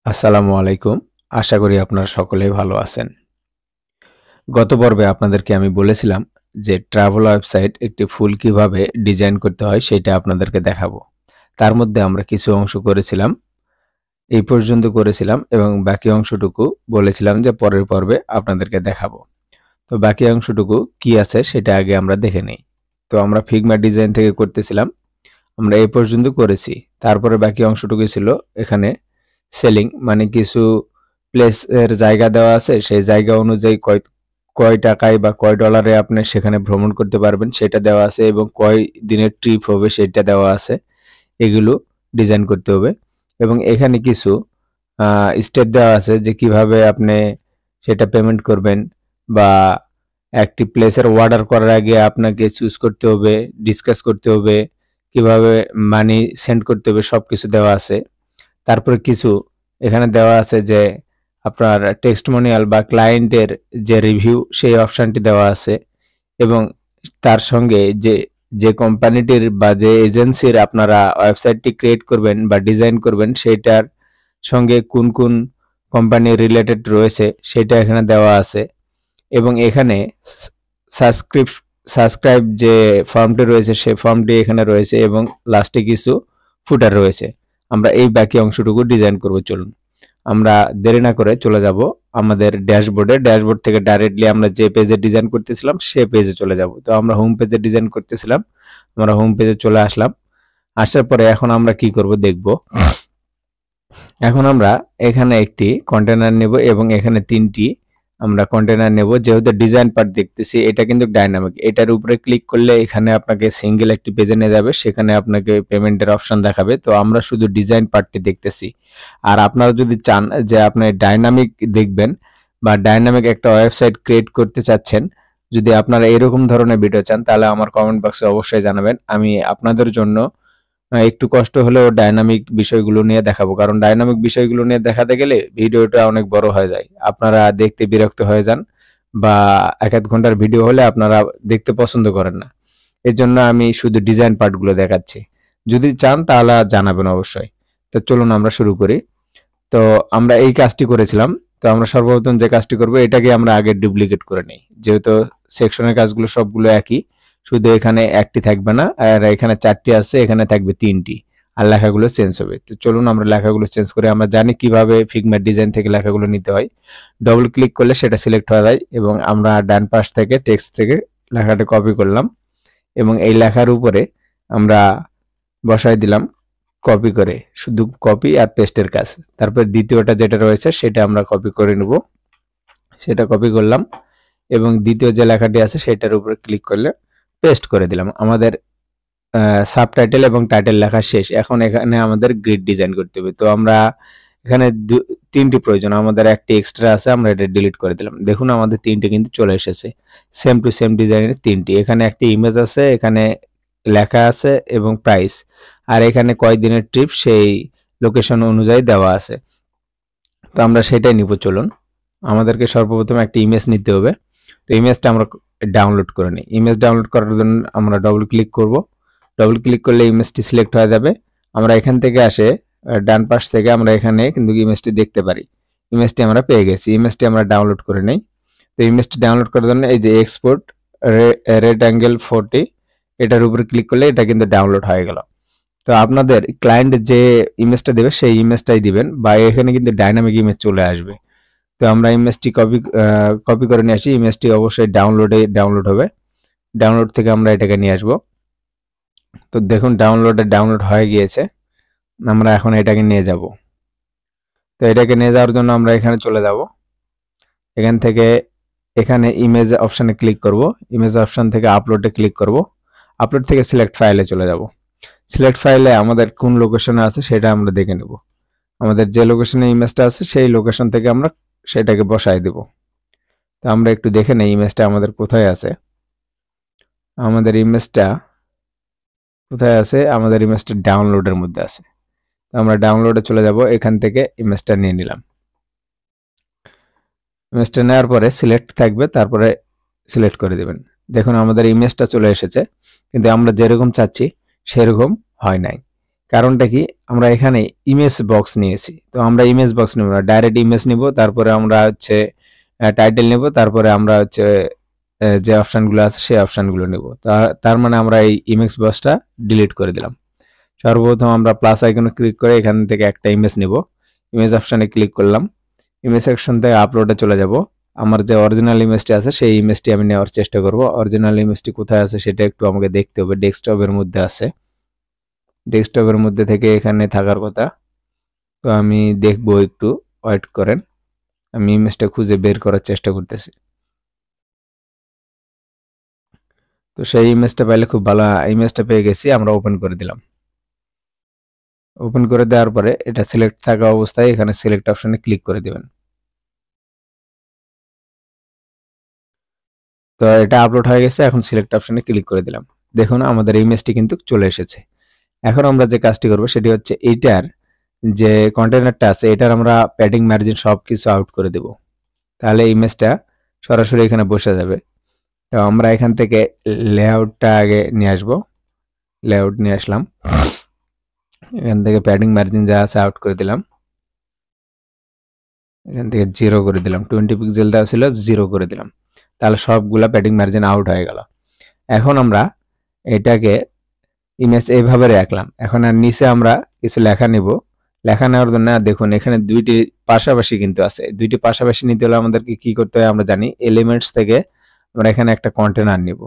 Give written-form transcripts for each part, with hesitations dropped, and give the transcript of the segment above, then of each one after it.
আসসালামু আলাইকুম। আশা করি আপনারা সকলেই ভালো আছেন। গত পর্বে আপনাদেরকে আমি বলেছিলাম যে ট্রাভেল ওয়েবসাইট একটি ফুল কিভাবে ডিজাইন করতে হয় সেটা আপনাদেরকে দেখাবো। তার মধ্যে আমরা কিছু অংশ করেছিলাম, এই পর্যন্ত করেছিলাম এবং বাকি অংশটুকু বলেছিলাম যে পরের পর্বে আপনাদেরকে দেখাবো। তো বাকি অংশটুকু কি আছে সেটা আগে আমরা দেখে নেই। তো আমরা ফিগমা ডিজাইন থেকে করতেছিলাম, আমরা এই পর্যন্ত করেছি। তারপরে বাকি অংশটুকু ছিল এখানে সেলিং, মানে কিছু প্লেসের জায়গা দেওয়া আছে, সেই জায়গা অনুযায়ী কয় কয় টাকায় বা কয় ডলারে আপনি সেখানে ভ্রমণ করতে পারবেন সেটা দেওয়া আছে এবং কয় দিনের ট্রিপ হবে সেটা দেওয়া আছে। এগুলো ডিজাইন করতে হবে এবং এখানে কিছু স্টেপ দেওয়া আছে যে কিভাবে আপনি সেটা পেমেন্ট করবেন, বা একটি প্লেসের অর্ডার করার আগে আপনাকে চুজ করতে হবে, ডিসকাস করতে হবে, কিভাবে মানি সেন্ড করতে হবে, সবকিছু দেওয়া আছে। তারপরে কিছু এখানে দেওয়া আছে যে আপনার টেস্টিমোনিয়াল বা ক্লায়েন্টের যে রিভিউ সেই অপশনটি দেওয়া আছে এবং তার সঙ্গে যে যে কোম্পানিটির বা যে এজেন্সির আপনারা ওয়েবসাইটটি ক্রিয়েট করবেন বা ডিজাইন করবেন সেটার সঙ্গে কোন কোন কোম্পানি রিলেটেড রয়েছে সেটা এখানে দেওয়া আছে এবং এখানে সাবস্ক্রিপ সাবস্ক্রাইব যে ফর্মটি রয়েছে সেই ফর্মটি এখানে রয়েছে এবং লাস্টে কিছু ফুটার রয়েছে। আমরা এই বাকি অংশটুকু ডিজাইন করব। চলুন আমরা দেরি না করে চলে যাব আমাদের ড্যাশবোর্ডে। ড্যাশবোর্ড থেকে ডাইরেক্টলি আমরা যে পেজে ডিজাইন করতেছিলাম সে পেজে চলে যাব। তো আমরা হোম পেজে ডিজাইন করতেছিলাম, আমরা হোম পেজে চলে আসলাম। আসার পরে এখন আমরা কি করব দেখব। এখন আমরা এখানে একটি কন্টেনার নেব এবং এখানে তিনটি আমরা কন্টেনার নেব। যেহেতু ডিজাইন পার্ট দেখতেছি এটা কিন্তু ডাইনামিক, এটার উপরে ক্লিক করলে এখানে আপনাকে সিঙ্গেল একটি পেজে নিয়ে যাবে, সেখানে আপনাকে পেমেন্টের অপশন দেখাবে। তো আমরা শুধু ডিজাইন পার্টটি দেখতেছি। আর আপনারা যদি চান যে আপনি ডাইনামিক দেখবেন বা ডাইনামিক একটা ওয়েবসাইট ক্রিয়েট করতে চাচ্ছেন, যদি আপনারা এরকম ধরনের ভিডিও চান তাহলে আমার কমেন্ট বক্সে অবশ্যই জানাবেন। আমি আপনাদের জন্য একটু কষ্ট হলেও ডাইনামিক বিষয়গুলো নিয়ে দেখাবো, কারণ ডাইনামিক বিষয়গুলো নিয়ে দেখাতে গেলে ভিডিওটা অনেক বড় হয়ে যায়, আপনারা দেখতে বিরক্ত হয়ে যান বা এক আধ ঘন্টার ভিডিও হলে আপনারা দেখতে পছন্দ করেন না। এর জন্য আমি শুধু ডিজাইন পার্টগুলো দেখাচ্ছি। যদি চান তাহলে জানাবেন অবশ্যই। তো চলুন আমরা শুরু করি। তো আমরা এই কাজটি করেছিলাম। তো আমরা সর্বপ্রথম যে কাজটি করব এটাকে আমরা আগে ডুপ্লিকেট করে নিই, যেহেতু সেকশনের কাজগুলো সবগুলো একই, শুধু এখানে একটি থাকবে না, আর এখানে চারটি আছে, এখানে থাকবে তিনটি, আর লেখাগুলো চেঞ্জ হবে। তো চলুন আমরা লেখাগুলো চেঞ্জ করে, আমরা জানি কিভাবে ফিগমা ডিজাইন থেকে লেখাগুলো নিতে হয়। ডবল ক্লিক করলে সেটা সিলেক্ট হয়ে যায় এবং আমরা ডান পাশ থেকে টেক্সট থেকে লেখাটা কপি করলাম এবং এই লেখার উপরে আমরা বসাই দিলাম কপি করে, শুধু কপি আর পেস্টের কাজ। তারপর দ্বিতীয়টা যেটা রয়েছে সেটা আমরা কপি করে নেব, সেটা কপি করলাম এবং দ্বিতীয় যে লেখাটি আছে সেটার উপরে ক্লিক করলে পেস্ট করে দিলাম। আমাদের সাবটাইটেল এবং টাইটেল লেখা শেষ। এখন এখানে আমাদের গ্রিড ডিজাইন করতে হবে। তো আমরা এখানে তিনটি প্রয়োজন, আমাদের একটি এক্সট্রা আছে, আমরা এটা ডিলিট করে দিলাম। দেখুন আমাদের তিনটি কিন্তু চলে এসেছে, সেম টু সেম ডিজাইনের তিনটি। এখানে একটি ইমেজ আছে, এখানে লেখা আছে এবং প্রাইস, আর এখানে কয় দিনের ট্রিপ সেই লোকেশন অনুযায়ী দেওয়া আছে। তো আমরা সেটাই নিব। চলুন আমাদেরকে সর্বপ্রথম একটা ইমেজ নিতে হবে। তো ইমেজটা আমরা ডাউনলোড করে নিই। ইমেজ ডাউনলোড করার জন্য আমরা ডবল ক্লিক করব। ডবল ক্লিক করলে ইমেজটি সিলেক্ট হয়ে যাবে। আমরা এখান থেকে আসে ডান পাশ থেকে আমরা এখানে কিন্তু ইমেজটি দেখতে পারি। ইমেজটি আমরা পেয়ে গেছি, ইমেজটি আমরা ডাউনলোড করে নেই। তো ইমেজটি ডাউনলোড করার জন্য এই যে এক্সপোর্ট রেক্টাঙ্গেল 40, এটার উপরে ক্লিক করলে এটা কিন্তু ডাউনলোড হয়ে গেল। তো আপনাদের ক্লায়েন্ট যে ইমেজটা দেবে সেই ইমেজটাই দিবেন, বা এখানে কিন্তু ডাইনামিক ইমেজ চলে আসবে। তো আমরা ইমেজটি কপি করে নিয়ে আসি। ইমেজটি অবশ্যই ডাউনলোড হবে, ডাউনলোড থেকে আমরা এটাকে নিয়ে আসব। তো দেখুন ডাউনলোড হয়ে গিয়েছে, আমরা এখন এটাকে নিয়ে যাব। তো এটাকে নিয়ে যাওয়ার জন্য আমরা এখানে চলে যাব, এখান থেকে এখানে ইমেজ অপশানে ক্লিক করব, ইমেজ অপশান থেকে আপলোডে ক্লিক করব, আপলোড থেকে সিলেক্ট ফাইলে চলে যাব। সিলেক্ট ফাইলে আমাদের কোন লোকেশনে আছে সেটা আমরা দেখে নেব। আমাদের যে লোকেশনে ইমেজটা আছে সেই লোকেশন থেকে আমরা সেটাকে বসাই দেব। তো আমরা একটু দেখে নেই ইমেজটা আমাদের কোথায় আছে। আমাদের ইমেজটা কোথায় আছে? আমাদের ইমেজটা ডাউনলোডের মধ্যে আছে। তো আমরা ডাউনলোডে চলে যাব, এখান থেকে ইমেজটা নিয়ে নিলাম। ইমেজটা নেওয়ার পরে সিলেক্ট থাকবে, তারপরে সিলেক্ট করে দেবেন। দেখুন আমাদের ইমেজটা চলে এসেছে, কিন্তু আমরা যেরকম চাচ্ছি সেরকম হয় নাই। কারণটা কি, আমরা এখানে ইমেজ বক্স নিয়েছি, তো আমরা ইমেজ বক্স নেব না, ডাইরেক্ট ইমেজ নিব, তারপরে আমরা হচ্ছে টাইটেল নেব, তারপরে আমরা হচ্ছে যে অপশনগুলো আছে সেই অপশনগুলো নেব। তার মানে আমরা এই ইমেজ বক্সটা ডিলিট করে দিলাম। সর্বপ্রথম আমরা প্লাস আইকনে ক্লিক করে এখান থেকে একটা ইমেজ নেব, ইমেজ অপশনে ক্লিক করলাম, ইমেজ সেকশন থেকে আপলোডে চলে যাব। আমার যে অরিজিনাল ইমেজটি আছে সেই ইমেজটি আমি নেওয়ার চেষ্টা করব। অরিজিনাল ইমেজটি কোথায় আছে সেটা একটু আমাকে দেখতে হবে, ডেস্কটপের মধ্যে আছে, ডেস্কটপের মধ্যে থেকে এখানে থাকার কথা। তো আমি দেখব, একটু ওয়েট করেন, আমি ইমেজটা খুঁজে বের করার চেষ্টা করতেছি। তো সেই ইমেজটা পাইলে খুব ভালো, ইমেজটা পেয়ে গেছি, আমরা ওপেন করে দিলাম। ওপেন করে দেওয়ার পরে এটা সিলেক্ট থাকা অবস্থায় এখানে সিলেক্ট অপশনে ক্লিক করে দেবেন। তো এটা আপলোড হয়ে গেছে, এখন সিলেক্ট অপশনে ক্লিক করে দিলাম। দেখুন আমাদের ইমেজটি কিন্তু চলে এসেছে। এখন আমরা যে কাজটি করব সেটি হচ্ছে এইটার যে কন্টেনারটা আছে এটার আমরা প্যাডিং মার্জিন সব কিছু আউট করে দেব, তাহলে ইমেজটা সরাসরি এখানে বসে যাবে। তো আমরা এখান থেকে লেআউটটা আগে নিয়ে আসবো, লেআউট নিয়ে আসলাম, এখান থেকে প্যাডিং মার্জিন যা আছে আউট করে দিলাম, এখান থেকে 0 করে দিলাম, 20 পিক্সেল দেওয়া ছিল 0 করে দিলাম, তাহলে সবগুলা প্যাডিং মার্জিন আউট হয়ে গেল। এখন আমরা এটাকে ইমেজ এইভাবে রাখলাম। এখন আর নিচে আমরা কিছু লেখা নিব, লেখা নেওয়ার জন্য দেখুন এখানে দুইটি পাশাপাশি কিন্তু আছে, দুইটি পাশাপাশি নিতে হলে আমাদেরকে কি করতে হয় আমরা জানি, এলিমেন্টস থেকে আমরা এখানে একটা কন্টেনার নিব,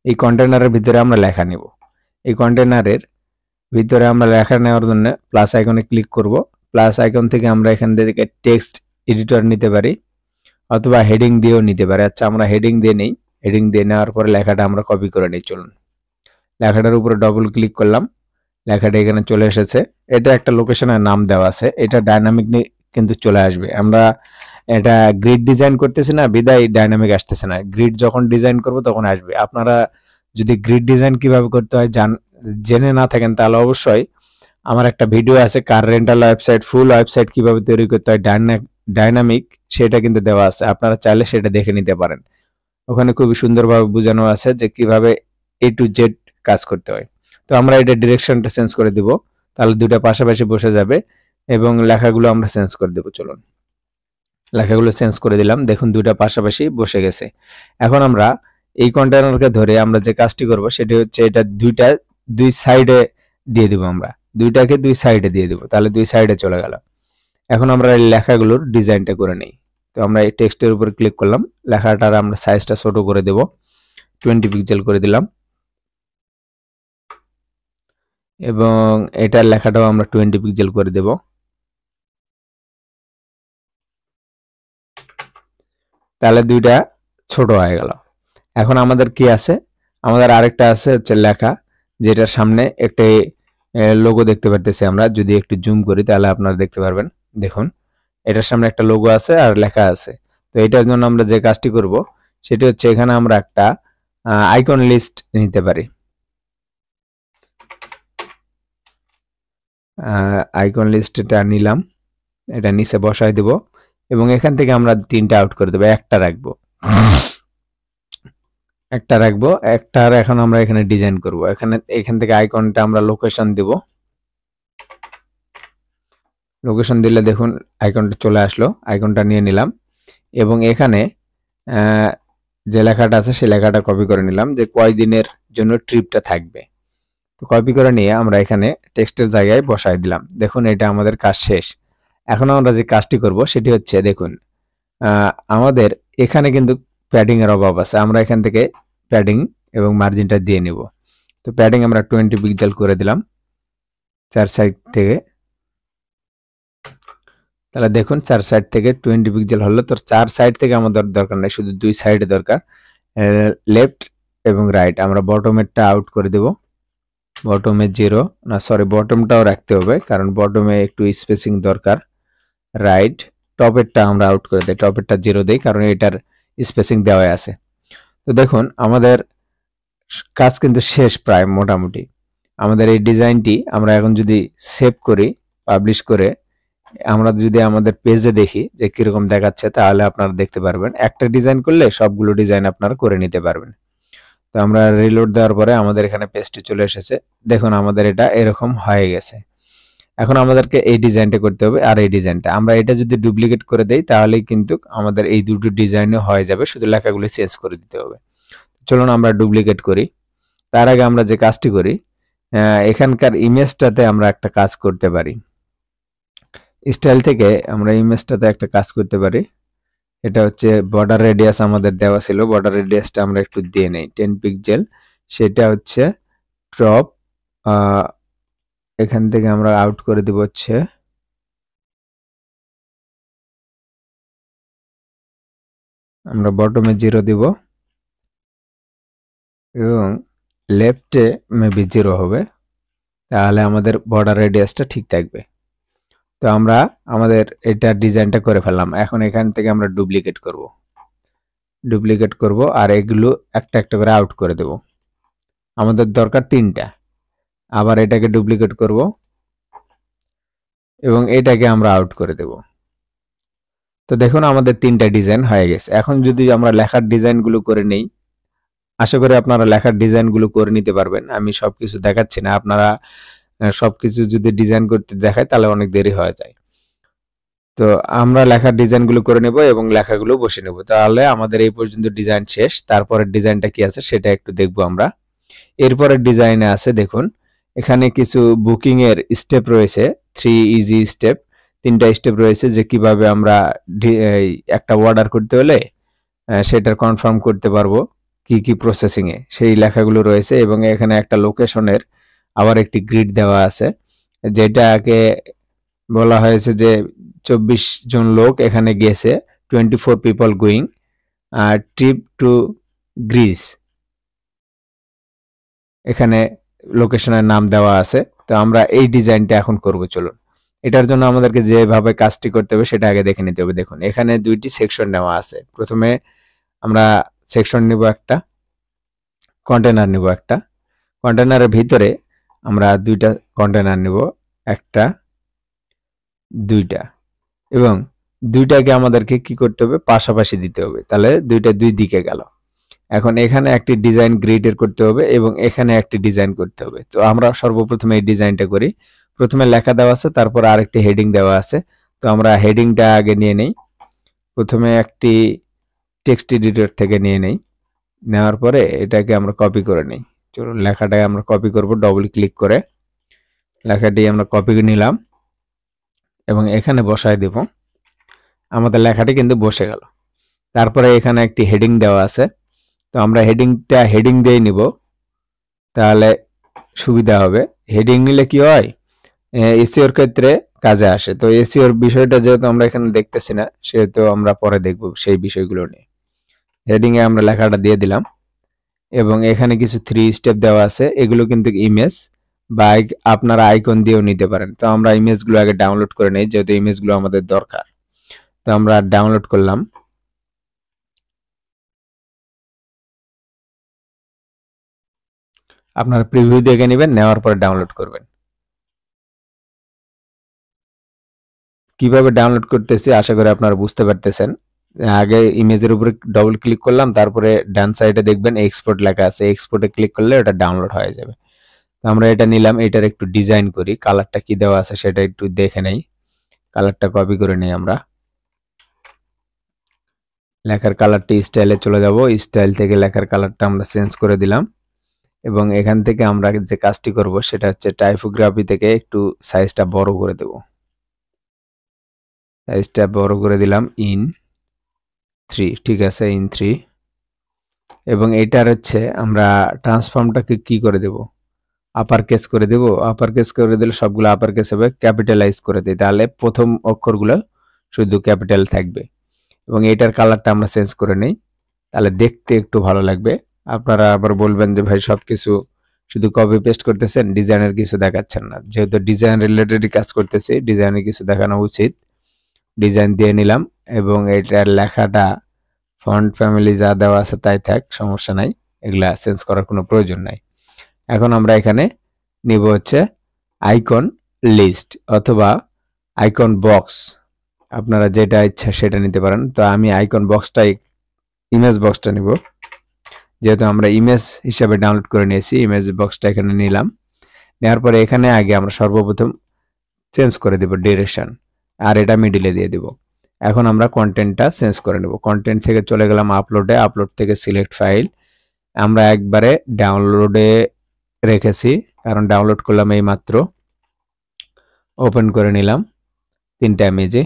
এই কন্টেনারের ভিতরে আমরা লেখা নিব। এই কন্টেনারের ভিতরে আমরা লেখা নেওয়ার জন্য প্লাস আইকনে ক্লিক করব, প্লাস আইকন থেকে আমরা এখান থেকে টেক্সট এডিটর নিতে পারি অথবা হেডিং দিয়েও নিতে পারি। আচ্ছা আমরা হেডিং দিয়ে নেই, হেডিং দিয়ে নেওয়ার পরে লেখাটা আমরা কপি করে নিই। চলুন, লেখাটার উপরে ডবল ক্লিক করলাম, লেখাটা এখানে চলে এসেছে। এটা একটা লোকেশনের নাম দেওয়া আছে, এটা ডাইনামিক কিন্তু চলে আসবে। আমরা এটা গ্রিড ডিজাইন করতেছি না বিদায় ডাইনামিক আসতেছে না, গ্রিড যখন ডিজাইন করব তখন আসবে। আপনারা যদি গ্রিড ডিজাইন কিভাবে করতে হয় জেনে না থাকেন তাহলে অবশ্যই আমার একটা ভিডিও আছে, কার রেন্টাল ওয়েবসাইট, ফুল ওয়েবসাইট কিভাবে তৈরি করতে হয় ডাইনামিক, সেটা কিন্তু দেওয়া আছে, আপনারা চাইলে সেটা দেখে নিতে পারেন। ওখানে খুবই সুন্দরভাবে বোঝানো আছে যে কিভাবে A to Z কাজ করতে হয়। তো আমরা এটা ডিরেকশনটা চেঞ্জ করে দিব, তাহলে দুটো পাশাপাশি বসে যাবে এবং লেখাগুলো আমরা চেঞ্জ করে দেব। চলুন, লেখাগুলো চেঞ্জ করে দিলাম, দেখুন দুটো পাশাপাশি বসে গেছে। এখন আমরা এই কন্টেনারকে ধরে আমরা যে কাজটি করব সেটি হচ্ছে এটা দুই সাইডে দিয়ে দিব, আমরা দুইটাকে দুই সাইডে দিয়ে দিব, তাহলে দুই সাইডে চলে গেল। এখন আমরা এই লেখাগুলোর ডিজাইনটা করে নেই। তো আমরা এই টেক্সটের উপর ক্লিক করলাম, লেখাটার আমরা সাইজটা ছোট করে দেব, 20 পিক্সেল করে দিলাম এবং এটার লেখাটাও আমরা 20 পিক্সেল করে দেব। তাহলে দুইটা ছোট হয়ে গেল। এখন আমাদের কি আছে, আমাদের আরেকটা আছে হচ্ছে লেখা, যেটার সামনে একটি লোগো দেখতে পারতেছি আমরা, যদি একটু জুম করি তাহলে আপনারা দেখতে পারবেন। দেখুন এটার সামনে একটা লোগো আছে আর লেখা আছে। তো এটার জন্য আমরা যে কাজটি করব সেটি হচ্ছে এখানে আমরা একটা আইকন লিস্ট নিতে পারি, আইকন লিস্টটা নিলাম, এটা নিচে বসাই দেব এবং এখান থেকে আমরা তিনটা আউট করে দেবো, একটা রাখবো, একটার এখন আমরা এখানে ডিজাইন করব। এখান থেকে আইকনটা আমরা লোকেশন দিব, লোকেশন দিলে দেখুন আইকনটা চলে আসলো, আইকনটা নিয়ে নিলাম এবং এখানে যে লেখাটা আছে সেই লেখাটা কপি করে নিলাম, যে কয় দিনের জন্য ট্রিপটা থাকবে। তো কপি করে নিয়ে আমরা এখানে টেক্সটের জায়গায় বসাই দিলাম। দেখুন এটা আমাদের কাজ শেষ। এখন আমরা যে কাজটি করব সেটি হচ্ছে দেখুন আমাদের এখানে কিন্তু প্যাডিং এর অভাব আছে, আমরা এখান থেকে প্যাডিং এবং মার্জিনটা দিয়ে নিব। তো প্যাডিং আমরা 20 পিক্সেল করে দিলাম চার সাইড থেকে, তাহলে দেখুন চার সাইড থেকে 20 পিক্সেল হলো। তো চার সাইড থেকে আমাদের দরকার নাই, শুধু দুই সাইডে দরকার, লেফট এবং রাইট। আমরা বটমেরটা আউট করে দেব, বটমে 0 না সরি বটমটাও রাখতে হবে কারণ বটমে একটু স্পেসিং দরকার। রাইট টপেরটা আমরা আউট করে দেই, টপেরটা 0 দেই কারণ এটার স্পেসিং দেওয়া আছে। তো দেখুন আমাদের কাজ কিন্তু শেষ প্রায় মোটামুটি। আমাদের এই ডিজাইনটি আমরা এখন যদি সেভ করি, পাবলিশ করে আমরা যদি আমাদের পেজে দেখি যে কিরকম দেখাচ্ছে, তাহলে আপনারা দেখতে পারবেন একটা ডিজাইন করলে সবগুলো ডিজাইন আপনারা করে নিতে পারবেন। তো আমরা রিলোড দেওয়ার পরে আমাদের এখানে পেজটি চলে এসেছে। দেখুন আমাদের এটা এরকম হয়ে গেছে। এখন আমাদেরকে এই ডিজাইনটা করতে হবে আর এই ডিজাইনটা আমরা এটা যদি ডুপ্লিকেট করে দেই তাহলেই কিন্তু আমাদের এই দুটো ডিজাইনও হয়ে যাবে, শুধু লেখাগুলো চেঞ্জ করে দিতে হবে। চলুন আমরা ডুপ্লিকেট করি। তার আগে আমরা যে কাজটি করি, এখানকার ইমেজটাতে আমরা একটা কাজ করতে পারি। স্টাইল থেকে আমরা ইমেজটাতে একটা কাজ করতে পারি। এটা হচ্ছে বর্ডার রেডিয়াস আমাদের দেওয়া ছিল, বর্ডার রেডিয়াসটা আমরা একটু দিয়ে নেই 10 পিক্সেল। সেটা হচ্ছে ক্রপ, এখান থেকে আমরা আউট করে দিব হচ্ছে আমরা বটমে 0 দিব এবং লেফটে মেবি 0 হবে, তাহলে আমাদের বর্ডার রেডিয়াসটা ঠিক থাকবে। তো আমরা আমাদের এটা ডিজাইনটা করে ফেললাম। এখন এখান থেকে আমরা ডুপ্লিকেট করব আর এগুলো একটা একটা করে আউট করে দেব। আমাদের দরকার 3টা। আবার এটাকে ডুপ্লিকেট করব এবং এটাকে আমরা আউট করে দেব। তো দেখুন আমাদের 3টা ডিজাইন হয়ে গেছে। এখন যদি আমরা লেখার ডিজাইনগুলো করে নেই, আশা করি আপনারা লেখার ডিজাইনগুলো করে নিতে পারবেন। আমি সবকিছু দেখাচ্ছি না, আপনারা সবকিছু যদি ডিজাইন করতে দেখায় তাহলে অনেক দেরি হয়ে যায়। তো আমরা লেখার ডিজাইনগুলো করে নেব এবং লেখাগুলো বসে নেব। তাহলে আমাদের এই পর্যন্ত ডিজাইন শেষ। তারপরের ডিজাইনটা কি আছে সেটা একটু দেখব আমরা। এরপরের ডিজাইনে আছে দেখুন, এখানে কিছু বুকিং এর স্টেপ রয়েছে, 3 ইজি স্টেপ, 3টা স্টেপ রয়েছে যে কিভাবে আমরা একটা অর্ডার করতে হলে সেটার কনফার্ম করতে পারবো কি কি প্রসেসিং এ, সেই লেখাগুলো রয়েছে। এবং এখানে একটা লোকেশনের আবার একটি গ্রিড দেওয়া আছে, যেটাকে বলা হয়েছে যে 24 জন লোক এখানে গেছে, 24 people going trip to Greece, এখানে লোকেশনের নাম দেওয়া আছে। তো আমরা এই ডিজাইনটা এখন করব। চলুন, এটার জন্য আমাদেরকে যেভাবে কাজটি করতে হবে সেটা আগে দেখে নিতে হবে। দেখুন এখানে 2টি সেকশন নেওয়া আছে। প্রথমে আমরা সেকশন নিব, একটা কন্টেনার নিব, একটা কন্টেনারের ভিতরে আমরা 2টা কন্টেনার নিব, একটা 2টা, এবং 2টাকে আমাদেরকে কি করতে হবে, পাশাপাশি দিতে হবে, তাহলে 2টা 2 দিকে গেল। এখন এখানে একটি ডিজাইন গ্রিডের করতে হবে এবং এখানে একটি ডিজাইন করতে হবে। তো আমরা সর্বপ্রথমে এই ডিজাইনটা করি। প্রথমে লেখা দেওয়া আছে, তারপর আরেকটি হেডিং দেওয়া আছে। তো আমরা হেডিংটা আগে নিয়ে নেই। প্রথমে একটি টেক্সট এডিটর থেকে নিয়ে নেই, নেওয়ার পরে এটাকে আমরা কপি করে নেই। চলুন লেখাটাকে আমরা কপি করব, ডবল ক্লিক করে লেখাটি আমরা কপি নিলাম এবং এখানে বসায় দেব। আমাদের লেখাটি কিন্তু বসে গেল। তারপরে এখানে একটি হেডিং দেওয়া আছে, তো আমরা হেডিংটা হেডিং দিয়ে নিব, তাহলে সুবিধা হবে। হেডিং নিলে কি হয়, এসইওর ক্ষেত্রে কাজে আসে। তো এসইওর বিষয়টা যেহেতু আমরা এখানে দেখতেছি না, সেহেতু আমরা পরে দেখব সেই বিষয়গুলো নিয়ে। হেডিং এ আমরা লেখাটা দিয়ে দিলাম এবং এখানে কিছু 3 স্টেপ দেওয়া আছে। এগুলো কিন্তু ইমেজ বা আপনারা আইকন দিয়েও নিতে পারেন। তো আমরা ইমেজগুলো আগে ডাউনলোড করে নেই, যেহেতু ইমেজগুলো আমাদের দরকার। তো আমরা ডাউনলোড করলাম। আপনারা প্রিভিউ দেখে নেবেন, নেওয়ার পরে ডাউনলোড করবেন। কিভাবে ডাউনলোড করতেছি আশা করি আপনারা বুঝতে পারতেছেন। আগে ইমেজের উপরে ডবল ক্লিক করলাম, তারপরে ডান সাইডে দেখবেন এক্সপোর্ট লেখা আছে, এক্সপোর্টে ক্লিক করলে ওটা ডাউনলোড হয়ে যাবে। তো আমরা এটা নিলাম, এটার একটু ডিজাইন করি, কালারটা কি দেওয়া আছে সেটা একটু দেখে নেই। কালারটা কপি করে নেই আমরা। লেখার কালারটি স্টাইলে চলে যাব, স্টাইল থেকে লেখার কালারটা আমরা চেঞ্জ করে দিলাম এবং এখান থেকে আমরা যে কাজটি করব সেটা হচ্ছে টাইপোগ্রাফি থেকে একটু সাইজটা বড় করে দেব। সাইজটা বড় করে দিলাম ইন 3, ঠিক আছে, ইন 3। এবং এটার হচ্ছে আমরা ট্রান্সফর্মটাকে কি করে দেব, আপার কেস করে দেব। আপার কেস করে দিলে সবগুলো আপার কেস হবে, ক্যাপিটালাইজ করে দিই তাহলে প্রথম অক্ষরগুলো শুধু ক্যাপিটাল থাকবে। এবং এটার কালারটা আমরা চেঞ্জ করে নেই, তাহলে দেখতে একটু ভালো লাগবে। আপনারা আবার বলবেন যে ভাই সবকিছু শুধু কপি পেস্ট করতেছেন, ডিজাইনের কিছু দেখাচ্ছেন না। যেহেতু ডিজাইন রিলেটেডই কাজ করতেছি, ডিজাইনের কিছু দেখানো উচিত। ডিজাইন দিয়ে নিলাম এবং এটার লেখাটা ফন্ট ফ্যামিলি যা দেওয়া আছে তাই থাক, সমস্যা নাই, এগুলা চেঞ্জ করার কোনো প্রয়োজন নাই। এখন আমরা এখানে নিব হচ্ছে আইকন লিস্ট অথবা আইকন বক্স, আপনারা যেটা ইচ্ছা সেটা নিতে পারেন। তো আমি আইকন বক্সটাই, ইমেজ বক্সটা নিব। যেহেতু আমরা ইমেজ হিসাবে ডাউনলোড করে নিয়েছি, ইমেজ বক্সটা এখানে নিলাম। নেওয়ার পরে এখানে আগে আমরা সর্বপ্রথম চেঞ্জ করে দেব ডিরেকশন, আর এটা মিডিলে দিয়ে দিব। এখন আমরা কন্টেন্টটা চেঞ্জ করে নেব। কন্টেন্ট থেকে চলে গেলাম আপলোডে, আপলোড থেকে সিলেক্ট ফাইল। আমরা একবারে ডাউনলোডে রেখেছি, কারণ ডাউনলোড করলাম এই মাত্র। ওপেন করে নিলাম 3টা ইমেজে।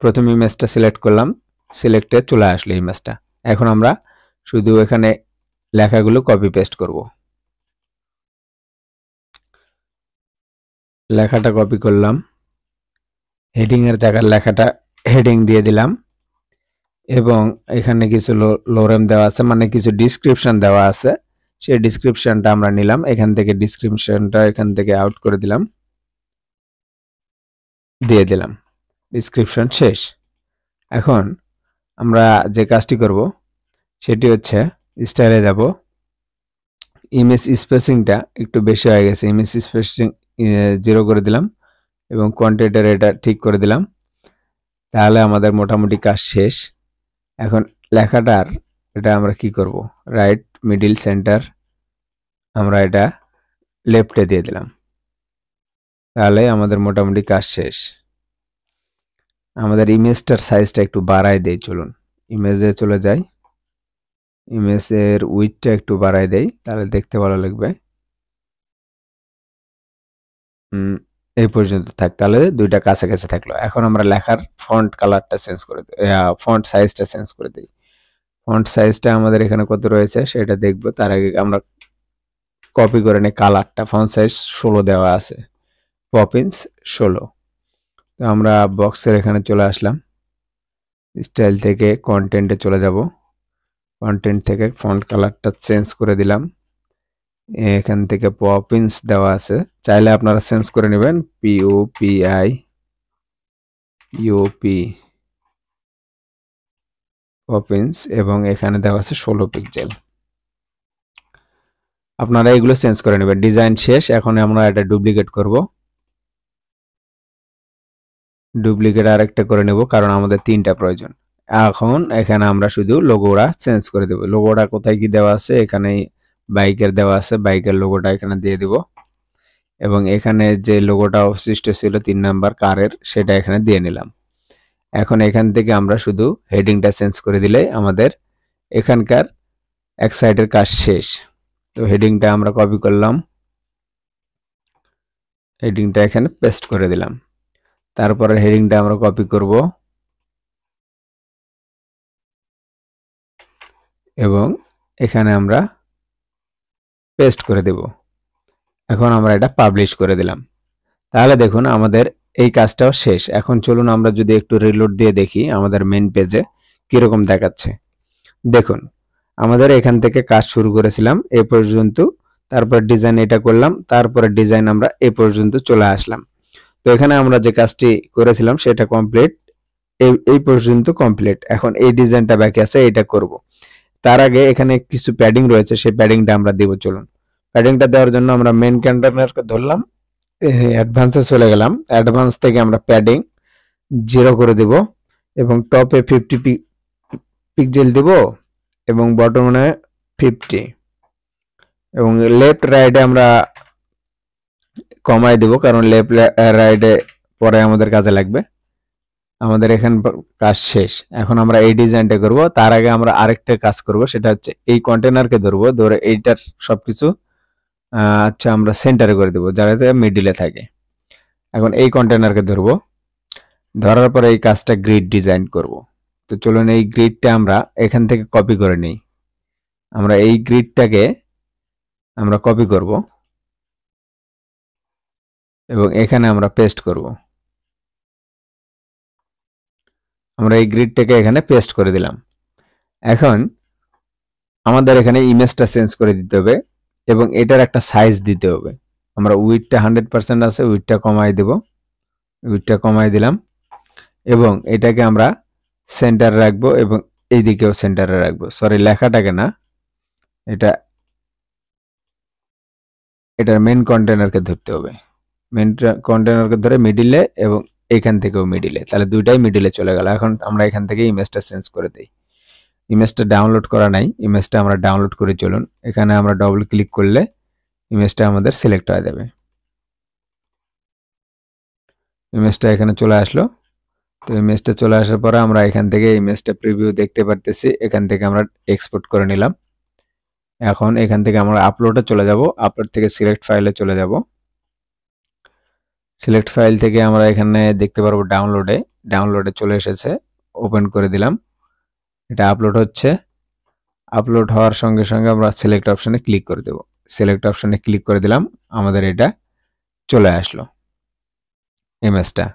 প্রথম ইমেজটা সিলেক্ট করলাম, সিলেক্টে চলে আসলো ইমেজটা। এখন আমরা শুধু এখানে লেখাগুলো কপি পেস্ট করব। লেখাটা কপি করলাম, হেডিং এর জায়গার লেখাটা হেডিং দিয়ে দিলাম, এবং এখানে কিছু লোরেম দেওয়া আছে, মানে কিছু ডিসক্রিপশন দেওয়া আছে। সেই ডিসক্রিপশনটা আমরা নিলাম, এখান থেকে ডিসক্রিপশনটা এখান থেকে আউট করে দিলাম, দিয়ে দিলাম। ডিসক্রিপশন শেষ। এখন আমরা যে কাজটি করব সেটি হচ্ছে স্টাইলে যাব। ইমেজ স্পেসিংটা একটু বেশি হয়ে গেছে, ইমেজ স্পেসিং 0 করে দিলাম এবং কন্টেন্টের এটা ঠিক করে দিলাম। তাহলে আমাদের মোটামুটি কাজ শেষ। এখন লেখাটার এটা আমরা কি করব, রাইট, মিডিল, সেন্টার, আমরা এটা লেফটে দিয়ে দিলাম। তাহলে আমাদের মোটামুটি কাজ শেষ। আমাদের ইমেজটার সাইজটা একটু বাড়াই দেই, চলুন ইমেজে চলে যাই। ইমেজের উইডথটা একটু বাড়াই দেই, তাহলে দেখতে ভালো লাগবে। এই পর্যন্ত থাক, তাহলে দুইটা কাছাকাছি থাকলো। এখন আমরা লেখার ফন্ট কালারটা চেঞ্জ করে দিই, ফন্ট সাইজটা চেঞ্জ করে দিই। ফন্ট সাইজটা আমাদের এখানে কত রয়েছে সেটা দেখব, তার আগে আমরা কপি করে নিই কালারটা। ফন্ট সাইজ 16 দেওয়া আছে, পপিন্স 16। তো আমরা বক্সের এখানে চলে আসলাম, স্টাইল থেকে কন্টেন্টে চলে যাব। কন্টেন্ট থেকে ফন্ট কালারটা চেঞ্জ করে দিলাম। এখান থেকে পপিন্স দেওয়া আছে, চাইলে আপনারা চেঞ্জ করে নেবেন, POPI পপিন্স, এবং এখানে দেওয়া আছে 16 পিক্সেল। আপনারা এগুলো চেঞ্জ করে নেবেন। ডিজাইন শেষ। এখন আমরা এটা ডুপ্লিকেট করব, ডুপ্লিকেট আরেকটা করে নেব, কারণ আমাদের 3টা প্রয়োজন। এখন এখানে আমরা শুধু লোগোটা চেঞ্জ করে দেব। লোগোটা কোথায় কি দেওয়া আছে, এখানে বাইকের দেওয়া আছে, বাইকের লোগোটা এখানে দিয়ে দিব, এবং এখানে যে লোগোটা অবশিষ্ট ছিল 3 নাম্বার কারের, সেটা এখানে দিয়ে নিলাম। এখন এখান থেকে আমরা শুধু হেডিংটা চেঞ্জ করে দিলে আমাদের এখানকার এক সাইডের কাজ শেষ। তো হেডিংটা আমরা কপি করলাম, হেডিংটা এখানে পেস্ট করে দিলাম। তারপরে হেডিংটা আমরা কপি করব এবং এখানে আমরা পেস্ট করে দেব। এখন আমরা এটা পাবলিশ করে দিলাম। তাহলে দেখুন আমাদের এই কাজটাও শেষ। এখন চলুন আমরা যদি একটু রিলোড দিয়ে দেখি আমাদের মেইন পেজে কিরকম দেখাচ্ছে। দেখুন আমাদের এখান থেকে কাজ শুরু করেছিলাম এ পর্যন্ত, তারপর ডিজাইন এটা করলাম, তারপরে ডিজাইন আমরা এ পর্যন্ত চলে আসলাম। তো এখানে আমরা যে কাজটি করেছিলাম সেটা কমপ্লিট, এই পর্যন্ত কমপ্লিট। এখন এই ডিজাইনটা বাকি আছে, এটা করব। তার আগে এখানে কিছু প্যাডিং রয়েছে, সেই প্যাডিংটা আমরা দেব। চলুন প্যাডিংটা দেওয়ার জন্য আমরা মেইন কন্টেনারকে ধরলাম, অ্যাডভান্সে চলে গেলাম। অ্যাডভান্স থেকে আমরা প্যাডিং 0 করে দেব এবং টপে 50 পিক্সেল দেব এবং বটমে 50, এবং লেফট রাইটে আমরা কমাই দেব, কারণ লেফট রাইটে পরে আমাদের কাজে লাগবে। আমাদের এখানে কাজ শেষ। এখন আমরা এই ডিজাইনটা করব। তার আগে আমরা আরেকটা কাজ করব, সেটা হচ্ছে এই কন্টেনারকে ধরবো, ধরে এইটার সবকিছু আচ্ছা আমরা সেন্টারে করে দেবো, যাতে মিডিলে থাকে। এখন এই কন্টেনারকে ধরবো, ধরার পরে এই কাজটা গ্রিড ডিজাইন করব। তো চলুন এই গ্রিডটা আমরা এখান থেকে কপি করে নিই। আমরা এই গ্রিডটাকে আমরা কপি করব এবং এখানে আমরা পেস্ট করব। আমরা এই গ্রিডটাকে এখানে পেস্ট করে দিলাম। এখন আমাদের এখানে ইমেজটা চেঞ্জ করে দিতে হবে এবং এটার একটা সাইজ দিতে হবে। আমরা উইডটা 100% আছে, উইডটা কমাই দেব, উইডটা কমাই দিলাম, এবং এটাকে আমরা সেন্টারে রাখবো এবং এই দিকেও সেন্টারে রাখবো। সরি, লেখাটাকে না, এটার মেন কন্টেনারকে ধরতে হবে। মেন কন্টেনারকে ধরে মিডিলে এবং এখান থেকেও মিডিলে, তাহলে দুইটাই মিডিলে চলে গেল। এখন আমরা এখান থেকে ইমেজটা চেঞ্জ করে দিই। ইমেজটা ডাউনলোড করা নাই, ইমেজটা আমরা ডাউনলোড করে চলুন। এখানে আমরা ডবল ক্লিক করলে ইমেজটা আমাদের সিলেক্ট হয়ে যাবে। ইমেজটা এখানে চলে আসলো। তো ইমেজটা চলে আসার পরে আমরা এখান থেকে ইমেজটা প্রিভিউ দেখতে পারতেছি, এখান থেকে আমরা এক্সপোর্ট করে নিলাম। এখন এখান থেকে আমরা আপলোডে চলে যাব, আপলোড থেকে সিলেক্ট ফাইলে চলে যাব। সিলেক্ট ফাইল থেকে আমরা এখানে দেখতে পারবো ডাউনলোডে চলে এসেছে, ওপেন করে দিলাম। এটা আপলোড হচ্ছে। আপলোড হওয়ার সঙ্গে সঙ্গে আমরা সিলেক্ট অপশনে ক্লিক করে দেব। সিলেক্ট অপশনে ক্লিক করে দিলাম, আমাদের এটা চলে আসলো ইমেজটা।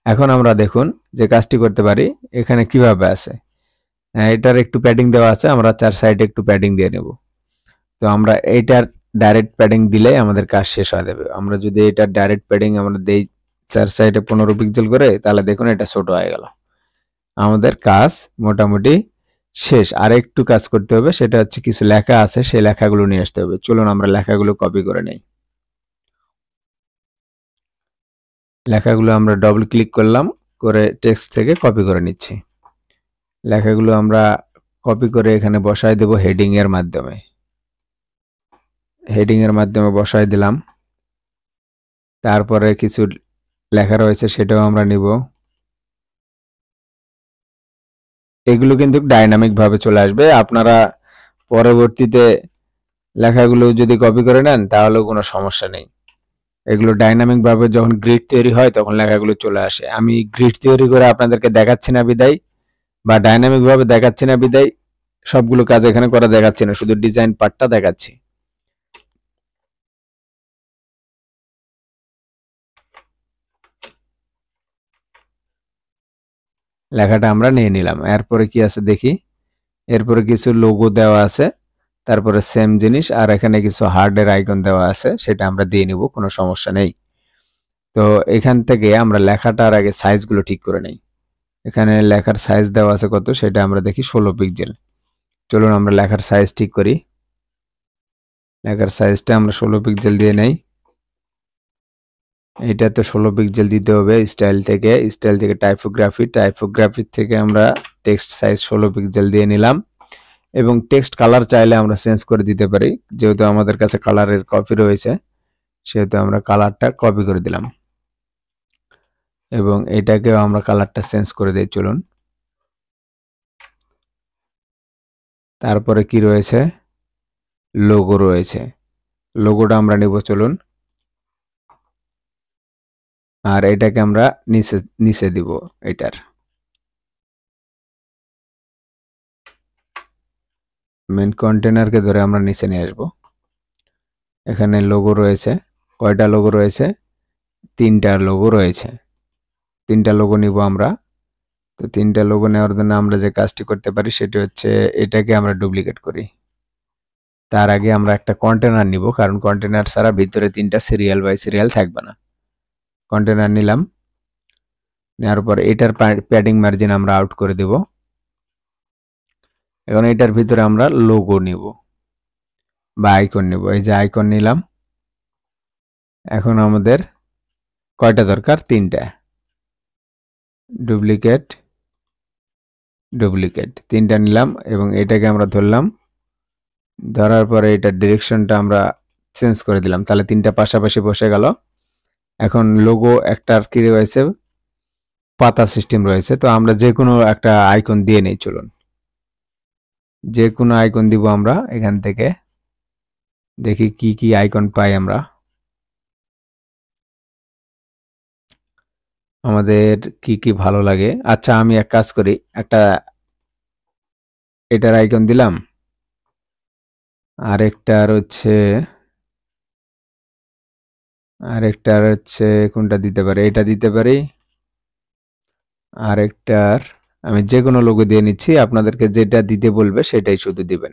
এখন আমরা দেখুন যে কাজটি করতে পারি এখানে কিভাবে আছে। এটার একটু প্যাডিং দেওয়া আছে, আমরা 4 সাইডে একটু প্যাডিং দিয়ে নেব। তো আমরা এইটার ডাইরেক্ট প্যাডিং দিলেই আমাদের কাজ শেষ হয়ে যাবে। আমরা যদি এটার ডাইরেক্ট প্যাডিং আমরা দেই 4 সাইডে 15 পিক্সেল করে, তাহলে দেখুন এটা ছোট হয়ে গেল। আমাদের কাজ মোটামুটি শেষ। আর একটু কাজ করতে হবে, সেটা হচ্ছে কিছু লেখা আছে, সেই লেখাগুলো নিয়ে আসতে হবে। চলুন আমরা লেখাগুলো কপি করে নেই। লেখাগুলো আমরা ডবল ক্লিক করলাম, করে টেক্সট থেকে কপি করে নিচ্ছি। লেখাগুলো আমরা কপি করে এখানে বসাই দেব হেডিং এর মাধ্যমে। হেডিং এর মাধ্যমে বসাই দিলাম। তারপরে কিছু লেখা রয়েছে সেটাও আমরা নিব। এগুলো কিন্তু ডাইনামিক ভাবে চলে আসবে। আপনারা পরবর্তীতে লেখাগুলো যদি কপি করে নেন তাহলে কোনো সমস্যা নেই। এগুলো ডাইনামিক ভাবে যখন গ্রিড তৈরি হয় তখন লেখাগুলো চলে আসে। আমি গ্রিড তৈরি করে আপনাদেরকে দেখাচ্ছি না বিদায়, বা ডাইনামিক ভাবে দেখাচ্ছি না বিদায় সবগুলো কাজ এখানে করে দেখাচ্ছি না, শুধু ডিজাইন পার্টটা দেখাচ্ছি। লেখাটা আমরা নিয়ে নিলাম। এরপরে কি আছে দেখি। এরপরে কিছু লোগো দেওয়া আছে, তারপরে সেম জিনিস, আর এখানে কিছু হার্ডের আইকন দেওয়া আছে, সেটা আমরা দিয়ে নিব, কোনো সমস্যা নেই। তো এখান থেকে আমরা লেখাটার আগে সাইজগুলো ঠিক করে নেই। এখানে লেখার সাইজ দেওয়া আছে কত, সেটা আমরা দেখি 16 পিক্সেল। চলুন আমরা লেখার সাইজ ঠিক করি। লেখার সাইজটা আমরা 16 পিক্সেল দিয়ে নেই। এটা তো 16 পিক্সেল দিতে হবে। স্টাইল থেকে টাইপোগ্রাফি থেকে আমরা টেক্সট সাইজ 16 পিক্সেল দিয়ে নিলাম। এবং টেক্সট কালার চাইলে আমরা চেঞ্জ করে দিতে পারি, যেহেতু আমাদের কাছে কালারের কপি রয়েছে সেহেতু আমরা কালারটা কপি করে দিলাম। এবং এটাকেও আমরা কালারটা চেঞ্জ করে দিই। চলুন তারপরে কি রয়েছে, লোগো রয়েছে, লোগোটা আমরা নিব। চলুন আর এটাকে আমরা নিচে নিচে দিব। এটার মেন কন্টেনারকে ধরে আমরা নিচে নিয়ে আসবো। এখানে লোগো রয়েছে, কয়টা লোগো রয়েছে, 3টা লোগো রয়েছে। 3টা লোগো নিব আমরা। তো 3টা লোগো নেওয়ার জন্য আমরা যে কাজটি করতে পারি সেটি হচ্ছে এটাকে আমরা ডুপ্লিকেট করি। তার আগে আমরা একটা কন্টেনার নিব, কারণ কন্টেনার ছাড়া ভিতরে 3টা সিরিয়াল বাই সিরিয়াল থাকবে না। কন্টেনার নিলাম, নেওয়ার পর এটার প্যাডিং মার্জিন আমরা আউট করে দেব। এখন এটার ভিতরে আমরা লোগো নিব বা আইকন নিব। এই যে আইকন নিলাম। এখন আমাদের কয়টা দরকার, 3টা। ডুপ্লিকেট 3টা নিলাম এবং এটাকে আমরা ধরলাম। ধরার পরে এটার ডিরেকশনটা আমরা চেঞ্জ করে দিলাম, তাহলে 3টা পাশাপাশি বসে গেল। এখন লোগো একটার কি রয়েছে, পাতা সিস্টেম রয়েছে। তো আমরা যে কোনো একটা আইকন দিয়ে নেই। চলুন যে কোনো আইকন দিব আমরা। এখান থেকে দেখি কি কি আইকন পাই আমরা। আমাদের কি কি ভালো লাগে। আচ্ছা আমি এক কাজ করি, একটা এটার আইকন দিলাম, আরেকটার হচ্ছে কোনটা দিতে পারি, এটা দিতে পারি। আরেকটার আমি যে কোনো লোগো দিয়ে নিচ্ছি, আপনাদেরকে যেটা দিতে বলবে সেটাই শুধু দিবেন।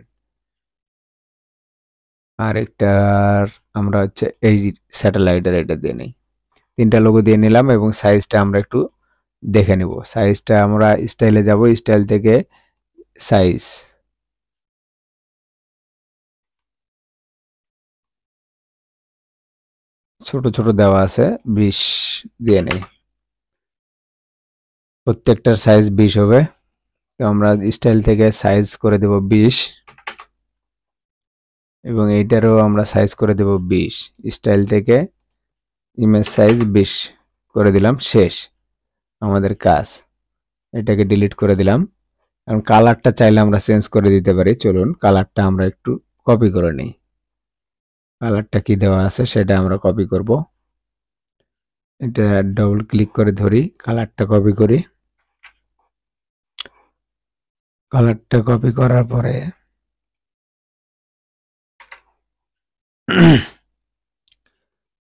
আরেকটার আমরা হচ্ছে এই স্যাটেলাইটের এটা দিয়ে নিই। 3টা লোগো দিয়ে নিলাম এবং সাইজটা আমরা একটু দেখে নিব। সাইজটা আমরা স্টাইলে যাব, স্টাইল থেকে সাইজ ছোট ছোট দেওয়া আছে, 20 দিয়ে নেই। প্রত্যেকটার সাইজ 20 হবে। তো আমরা স্টাইল থেকে সাইজ করে দেব 20 এবং এইটারও আমরা সাইজ করে দেব 20। স্টাইল থেকে ইমেজ সাইজ 20 করে দিলাম। শেষ আমাদের কাজ। এটাকে ডিলিট করে দিলাম। এখন কালারটা চাইলে আমরা চেঞ্জ করে দিতে পারি। চলুন কালারটা আমরা একটু কপি করে নিই। কালারটা কি দেওয়া আছে সেটা আমরা কপি করব। এটা ডবল ক্লিক করে ধরি, কালারটা কপি করি। কালারটা কপি করার পরে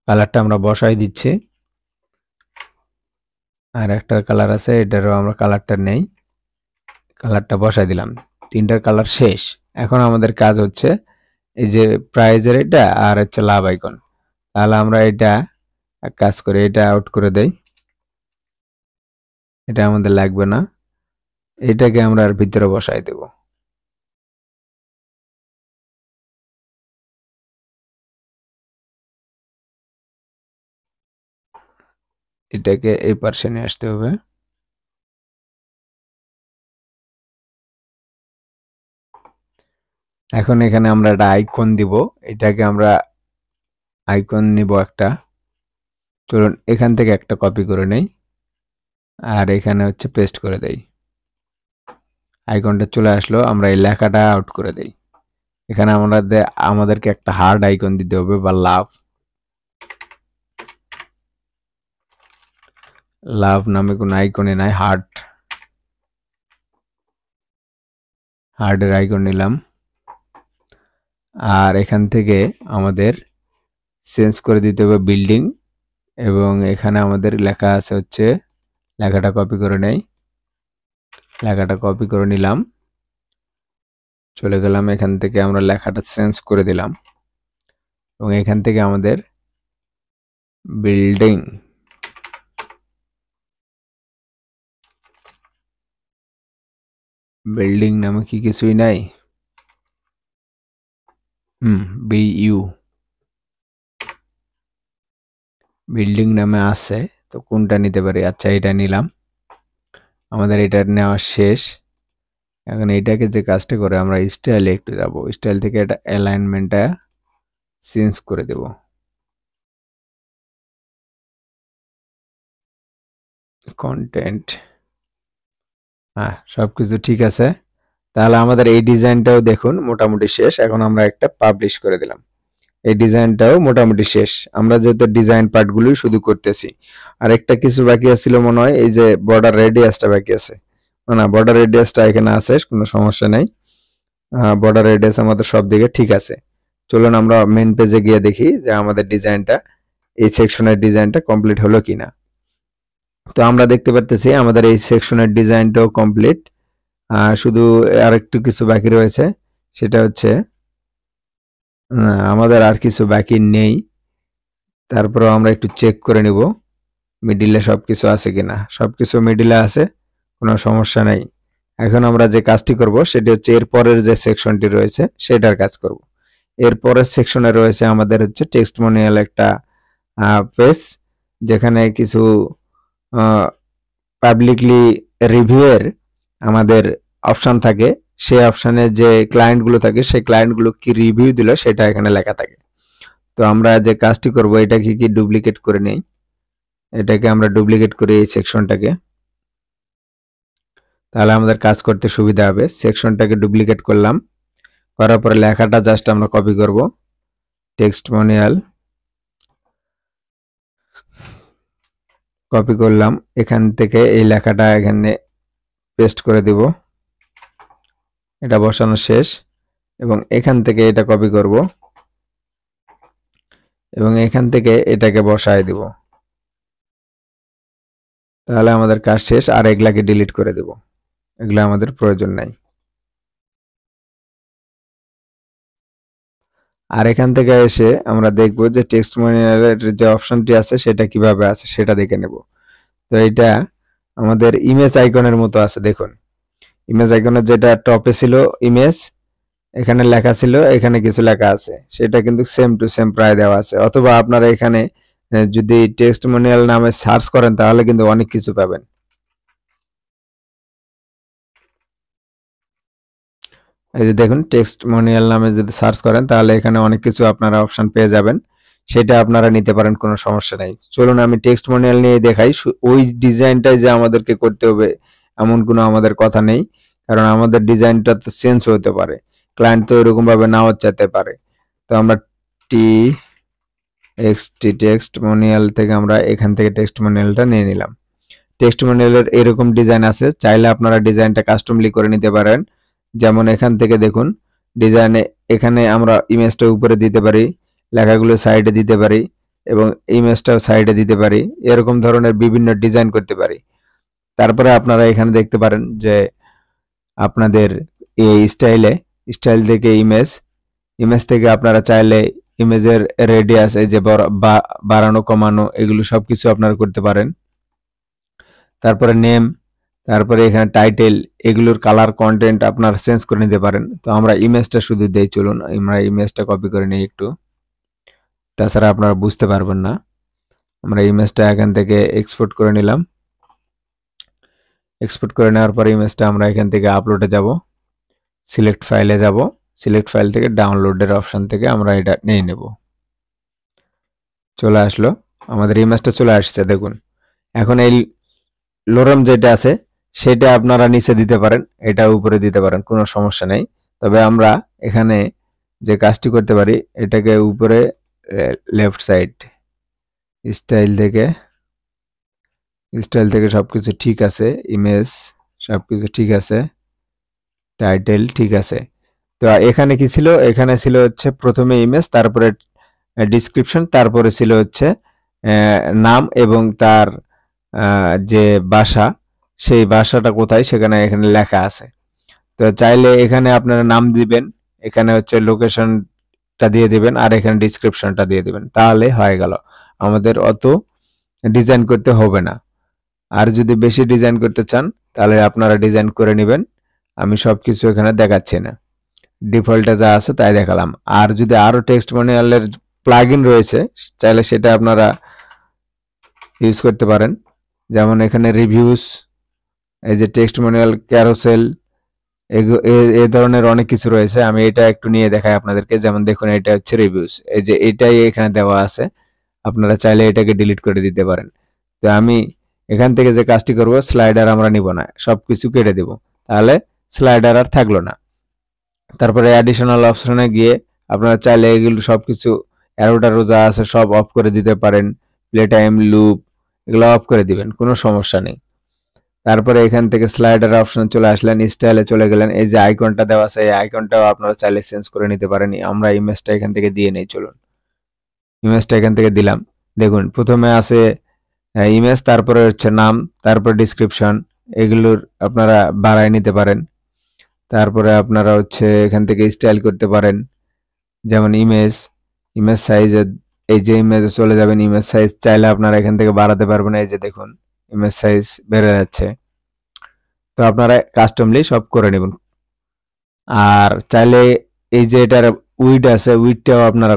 কালারটা আমরা বসাই দিচ্ছি। আর একটা কালার আছে, এটারও আমরা কালারটা নেই, কালারটা বসাই দিলাম। তিনটার কালার শেষ। এখন আমাদের কাজ হচ্ছে এই যে প্রাইজের এটা আর হচ্ছে লাভ আইকন। তাহলে আমরা এটা এক কাজ করে এটা আউট করে দেই, এটা আমাদের লাগবে না। এটাকে আমরা আর ভিতরে বসাই দেব। এটাকে এই পাশে নিয়ে আসতে হবে। এখন এখানে আমরা একটা আইকন দিব, এটাকে আমরা আইকন নিব একটা। চলুন এখান থেকে একটা কপি করে নেই আর এখানে হচ্ছে পেস্ট করে দেই। আইকনটা চলে আসলো, আমরা এই লেখাটা আউট করে দেই। এখানে আমাদেরকে একটা হার্ড আইকন দিতে হবে বা লাভ নামে কোনো আইকনে নাই, হার্ডের আইকন নিলাম। আর এখান থেকে আমাদের চেঞ্জ করে দিতে হবে বিল্ডিং, এবং এখানে আমাদের লেখা আছে হচ্ছে, লেখাটা কপি করে নেই, লেখাটা কপি করে নিলাম। চলে গেলাম, এখান থেকে আমরা লেখাটা চেঞ্জ করে দিলাম এবং এখান থেকে আমাদের বিল্ডিং নামে কি কিছুই নাই, বিইউ বিল্ডিং নামে আছে। তো কোনটা নিতে পারি? আচ্ছা এটা নিলাম, আমাদের এটা নেওয়া শেষ। এখন এইটাকে যে কাজটা করে আমরা স্টাইলে একটু যাব, স্টাইল থেকে এটা অ্যালাইনমেন্টটা চেঞ্জ করে দেব। কন্টেন্ট, হ্যাঁ সবকিছু ঠিক আছে। তাহলে আমাদের এই ডিজাইনটাও দেখুন মোটামুটি শেষ। এখন আমরা একটা পাবলিশ করে দিলাম, এই ডিজাইনটাও মোটামুটি শেষ। আমরা যেহেতু ডিজাইন পার্টগুলোই শুধু করতেছি, আর একটা কিছু বাকি আছিল মনে হয়, এই যে বর্ডার রেডিয়াসটা বাকি আছে। না, বর্ডার রেডিয়াসটা এখানে আছে, কোনো সমস্যা নাই। বর্ডার রেডিয়াস আমাদের সব দিকে ঠিক আছে। চলুন আমরা মেন পেজে গিয়ে দেখি যে আমাদের ডিজাইনটা, এই সেকশনের ডিজাইনটা কমপ্লিট হলো কিনা। তো আমরা দেখতে পাচ্ছি আমাদের এই সেকশনের ডিজাইনটাও কমপ্লিট। শুধু আরেকটু কিছু বাকি রয়েছে, সেটা হচ্ছে আমাদের আর কিছু বাকি নেই। তারপরে আমরা একটু চেক করে নিব মিডিলে সবকিছু আছে কিনা। সবকিছু মিডিলে আছে, কোনো সমস্যা নাই। এখন আমরা যে কাজটি করব সেটি হচ্ছে এর পরের যে সেকশনটি রয়েছে সেটার কাজ করব। এর পরের সেকশনে রয়েছে আমাদের হচ্ছে টেস্টিমোনিয়াল একটা পেজ, যেখানে কিছু পাবলিকলি রিভিউয়ের আমাদের অপশন থাকে। সেই অপশনে যে ক্লায়েন্টগুলো থাকে সেই ক্লায়েন্টগুলো কি রিভিউ দিল সেটা এখানে লেখা থাকে। তো আমরা যে কাজটি করব এটাকে কি ডুপ্লিকেট করে নেই, এটাকে আমরা ডুপ্লিকেট করি এই সেকশনটাকে, তাহলে আমাদের কাজ করতে সুবিধা হবে। সেকশনটাকে ডুপ্লিকেট করলাম, করার পরে লেখাটা জাস্ট আমরা কপি করব, টেস্টিমোনিয়াল কপি করলাম। এখান থেকে এই লেখাটা এখানে পেস্ট করে দিব, এটা বসানো শেষ। এবং এখান থেকে এটা কপি করব এবং এখান থেকে এটাকে বসায় দিব, তাহলে আমাদের কাজ শেষ। আর এগুলাকে ডিলিট করে দেব, এগুলো আমাদের প্রয়োজন নাই। আর এখান থেকে এসে আমরা দেখব যে টেস্টিমোনিয়ালের যে অপশনটি আছে সেটা কিভাবে আছে সেটা দেখে নেব। তো এটা আমাদের ইমেজ আইকনের মতো আছে, দেখুন ইমেজ আইকনের যেটা টপে ছিল ইমেজ, এখানে লেখা ছিল, এখানে কিছু লেখা আছে, সেটা কিন্তু সেম টু সেম প্রায় দেওয়া আছে। অথবা আপনারা এখানে যদি টেস্টিমোনিয়াল নামে সার্চ করেন তাহলে কিন্তু অনেক কিছু পাবেন। এই যে দেখুন টেস্টমোনিয়াল নামে যদি সার্চ করেন তাহলে এখানে অনেক কিছু আপনারা অপশন পেয়ে যাবেন, সেটা আপনারা নিতে পারেন, কোনো সমস্যা নাই। চলুন আমি টেস্টমোনিয়াল নিয়ে দেখাই। ওই ডিজাইনটাই যে আমাদেরকে করতে হবে এমন কোনো আমাদের কথা নেই, কারণ আমাদের ডিজাইনটা তো চেঞ্জ হতে পারে, ক্লায়েন্ট তো এরকম ভাবে নাও চাইতে পারে। তো আমরা টেক্সটমোনিয়াল থেকে আমরা এখান থেকে টেক্সটমোনিয়ালটা নিয়ে নিলাম। টেক্সটমোনিয়ালের এরকম ডিজাইন আছে, চাইলে আপনারা ডিজাইনটা কাস্টমলি করে নিতে পারেন। যেমন এখান থেকে দেখুন ডিজাইনে, এখানে আমরা ইমেজটা উপরে দিতে পারি, লেখাগুলো সাইডে দিতে পারি এবং ইমেজটাও সাইডে দিতে পারি, এরকম ধরনের বিভিন্ন ডিজাইন করতে পারি। তারপরে আপনারা এখানে দেখতে পারেন যে আপনাদের এই স্টাইল থেকে ইমেজ থেকে আপনারা চাইলে ইমেজের রেডিয়াস এই যে বাড়ানো কমানো এগুলো সবকিছু আপনারা করতে পারেন। তারপরে নেম, তারপরে এখানে টাইটেল, এগুলোর কালার কন্টেন্ট আপনারা চেঞ্জ করে নিতে পারেন। তো আমরা ইমেজটা শুধু দেই, চলুন আমরা ইমেজটা কপি করে নিই একটু, তাছাড়া আপনারা বুঝতে পারবেন না। আমরা ইমেজটা এখান থেকে এক্সপোর্ট করে নিলাম। এক্সপোর্ট করে নেওয়ার পরে ইমেজটা আমরা এখান থেকে আপলোডে যাব, সিলেক্ট ফাইলে যাব, সিলেক্ট ফাইল থেকে ডাউনলোডের অপশন থেকে আমরা এটা নিয়ে নেব। চলে আসলো, আমাদের ইমেজটা চলে আসছে দেখুন। এখন এই লোরাম যেটা আছে সেটা আপনারা নিচে দিতে পারেন, এটা উপরে দিতে পারেন, কোনো সমস্যা নেই। তবে আমরা এখানে যে কাজটি করতে পারি, এটাকে উপরে লেফট সাইড স্টাইল থেকে সবকিছু ঠিক আছে, ইমেজ সবকিছু ঠিক আছে, টাইটেল ঠিক আছে। তো এখানে কি ছিল, এখানে ছিল হচ্ছে প্রথমে ইমেজ, তারপরে ডিসক্রিপশন, তারপরে ছিল হচ্ছে নাম এবং তার যে বাসা, সেই বাসাটা কোথায় সেখানে এখানে লেখা আছে। তো চাইলে এখানে আপনারা নাম দিবেন, এখানে হচ্ছে লোকেশনটা দিয়ে দিবেন আর এখানে ডিসক্রিপশনটা দিয়ে দিবেন, তাহলে হয়ে গেল, আমাদের অত ডিজাইন করতে হবে না। আর যদি বেশি ডিজাইন করতে চান তাহলে আপনারা ডিজাইন করে নেবেন, আমি সবকিছু এখানে দেখাচ্ছি না, ডিফল্টে যা আছে তাই দেখালাম। আর যদি আরো টেক্সটমোনিয়ালের প্লাগইন রয়েছে চাইলে সেটা আপনারা ইউজ করতে পারেন। যেমন এখানে রিভিউস, এই যে টেক্সটমোনিয়াল ক্যারোসেল, এই ধরনের অনেক কিছু রয়েছে। আমি এটা একটু নিয়ে দেখাই আপনাদেরকে। যেমন দেখুন এটা হচ্ছে রিভিউস, এই যে এটাই এখানে দেওয়া আছে, আপনারা চাইলে এটাকে ডিলিট করে দিতে পারেন। তো আমি এখান থেকে যে কাজটি করব, স্লাইডার আমরা নিব না, সবকিছু কেটে দেব, তাহলে স্লাইডার আর থাকলো না। তারপরে অ্যাডিশনাল অপশনে গিয়ে আপনারা চাইলে এগুলো সবকিছু অ্যারো যা আছে সব অফ করে দিতে পারেন, প্লে টাইম, লুপ, এগুলো অফ করে দিবেন, কোনো সমস্যা নেই। তারপরে এখান থেকে স্লাইডার অপশন চলে আসলেন, স্টাইলে চলে গেলেন, এই যে আইকনটা দেওয়া আছে এই আইকনটাও আপনারা চাইলে চেঞ্জ করে নিতে পারেন। আমরা ইমেজটা এখান থেকে দিয়ে নেই, চলুন ইমেজটা এখান থেকে দিলাম। দেখুন প্রথমে আছে ইমেজ, তারপরে হচ্ছে নাম, তারপর ডিসক্রিপশন, এগুলোর আপনারা বাড়ায় নিতে পারেন। তারপরে আপনারা হচ্ছে এখান থেকে স্টাইল করতে পারেন, যেমন ইমেজ সাইজে, এই যে ইমেজে চলে যাবেন, ইমেজ সাইজ চাইলে আপনারা এখান থেকে বাড়াতে পারবেন, এই যে দেখুন ইমেজ সাইজ বেড়ে যাচ্ছে। তো আপনারা কাস্টমলি সব করে নেবেন। আর চাইলে এই যে এটার উইড আছে, উইডটাও আপনারা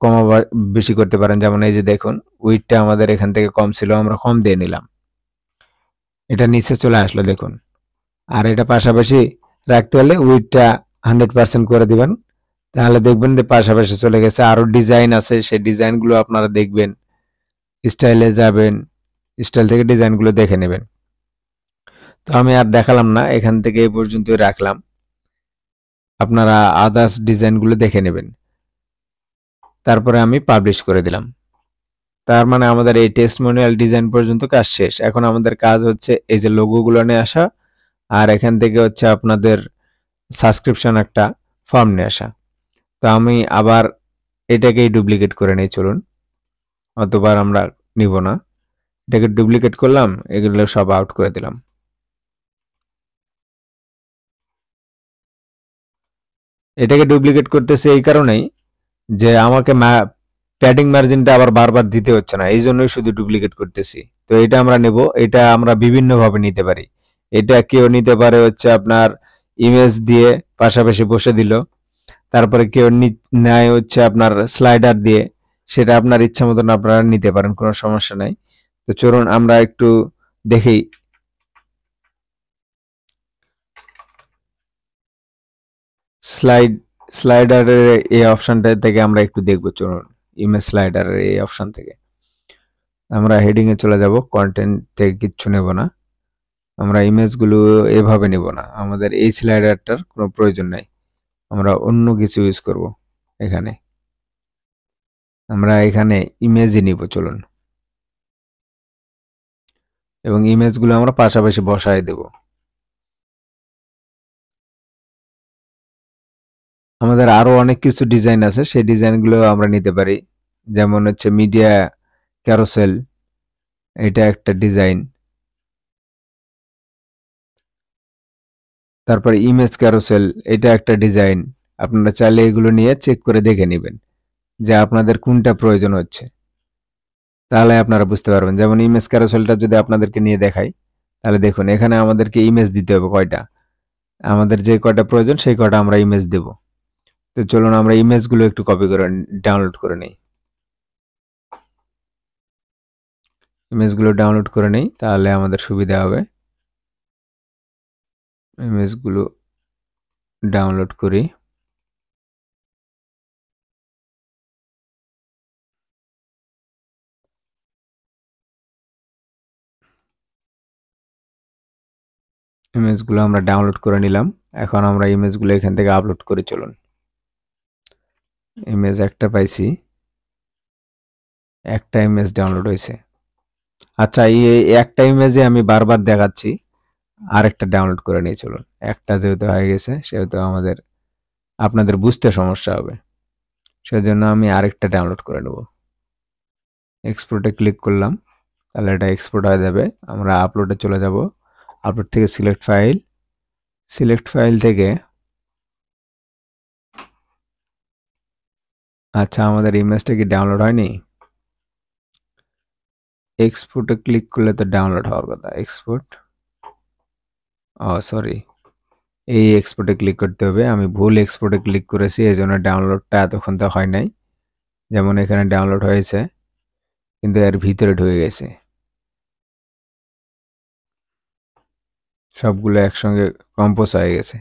কমাবা বেশি করতে পারেন। যেমন এই যে দেখুন উইডটা আমাদের এখান থেকে কম ছিল, আমরা কম দিয়ে নিলাম, এটা নিচে চলে আসলো দেখুন। আর এটা পাশাপাশি রাখতে হলে উইডটা 100% করে দিবেন, তাহলে দেখবেন যে পাশাপাশি চলে গেছে। আরো ডিজাইন আছে, সেই ডিজাইনগুলো আপনারা দেখবেন, স্টাইলে যাবেন, স্টাইল থেকে ডিজাইনগুলো দেখে নেবেন। তো আমি আর দেখালাম না, এখান থেকে এই পর্যন্তই রাখলাম, আপনারা আদার্স ডিজাইনগুলো দেখে নেবেন। তারপরে আমি পাবলিশ করে দিলাম। তার মানে আমাদের এই টেস্টমোনিয়াল ডিজাইন পর্যন্ত কাজ শেষ। এখন আমাদের কাজ হচ্ছে এই যে লোগোগুলো নিয়ে আসা, আর এখান থেকে হচ্ছে আপনাদের সাবস্ক্রিপশন একটা ফর্ম নিয়ে আসা। তো আমি আবার এটাকেই ডুপ্লিকেট করে নেই, চলুন, অতবার আমরা নিব না, এটাকে ডুপ্লিকেট করলাম, এগুলো সব আউট করে দিলাম। এটাকে ডুপ্লিকেট করতেছে এই কারণেই যে আমাকে প্যাডিং মার্জিনটা আবার বারবার দিতে হচ্ছে না, এই জন্যই শুধু ডুপ্লিকেট করতেছি। তো এটা আমরা নেব, এটা আমরা বিভিন্ন ভাবে নিতে পারি। এটা কেউ নিতে পারে হচ্ছে আপনার ইমেজ দিয়ে পাশাপাশি বসে দিল, তারপরে কেউ নেয় হচ্ছে আপনার স্লাইডার দিয়ে, সেটা আপনার ইচ্ছা মতন আপনারা নিতে পারেন, কোনো সমস্যা নাই। তো চলুন আমরা একটু দেখি। স্লাইডারের এই অপশনটা থেকে আমরা একটু দেখব, চলুন। ইমেজ স্লাইডারের এই অপশন থেকে আমরা হেডিং এ চলে যাব। কন্টেন্ট থেকে কিচ্ছু নেব না, আমরা ইমেজগুলো এভাবে নেব না, আমাদের এই স্লাইডারটার কোনো প্রয়োজন নাই, আমরা অন্য কিছু ইউজ করব। এখানে আমরা এখানে ইমেজই নিব, চলুন, এবং ইমেজগুলো আমরা পাশাপাশি বসায় দেব। আমাদের আরো অনেক কিছু ডিজাইন আছে, সেই ডিজাইনগুলো আমরা নিতে পারি। যেমন হচ্ছে মিডিয়া ক্যারোসেল, এটা একটা ডিজাইন। তারপর ইমেজ ক্যারোসেল, এটা একটা ডিজাইন। আপনারা চাইলে এগুলো নিয়ে চেক করে দেখে নেবেন যে আপনাদের কোনটা প্রয়োজন হচ্ছে, তাহলে আপনারা বুঝতে পারবেন। যেমন ইমেজ ক্যারোসেলটা যদি আপনাদেরকে নিয়ে দেখাই, তাহলে দেখুন এখানে আমাদেরকে ইমেজ দিতে হবে কয়টা, আমাদের যে কয়টা প্রয়োজন সেই কয়টা আমরা ইমেজ দেব। তো চলুন আমরা ইমেজগুলো একটু কপি করে ডাউনলোড করে নিই। ইমেজগুলো ডাউনলোড করে নিই, তাহলে আমাদের সুবিধা হবে। ইমেজগুলো ডাউনলোড করি। ইমেজগুলো আমরা ডাউনলোড করে নিলাম। এখন আমরা ইমেজগুলো এখান থেকে আপলোড করি, চলুন। ইমেজ একটা পাইছি, একটা ইমেজ ডাউনলোড হয়েছে। আচ্ছা, এই একটা ইমেজে আমি বারবার দেখাচ্ছি, আরেকটা ডাউনলোড করে নিই, চলুন। একটা যেহেতু হয়ে গেছে সেহেতু আপনাদের বুঝতে সমস্যা হবে, সেজন্য আমি আরেকটা ডাউনলোড করে নেব। এক্সপোর্টে ক্লিক করলাম, তাহলে এটা এক্সপোর্ট হয়ে যাবে। আমরা আপলোডে চলে যাব। আপলোড থেকে সিলেক্ট ফাইল থেকে, আচ্ছা আমাদের ইমেজটা কি ডাউনলোড হয়নি? এক্সপোর্টে ক্লিক করলে তো ডাউনলোড হওয়ার কথা। এক্সপোর্ট, সরি, এই এক্সপোর্টে ক্লিক করতে হবে। আমি ভুল এক্সপোর্টে ক্লিক করেছি, এই জন্য ডাউনলোডটা এতক্ষণ তো হয় নাই। যেমন এখানে ডাউনলোড হয়েছে, কিন্তু এর ভিতরে ঢুকে গেছে, সবগুলো একসঙ্গে কম্পোজ হয়ে গেছে।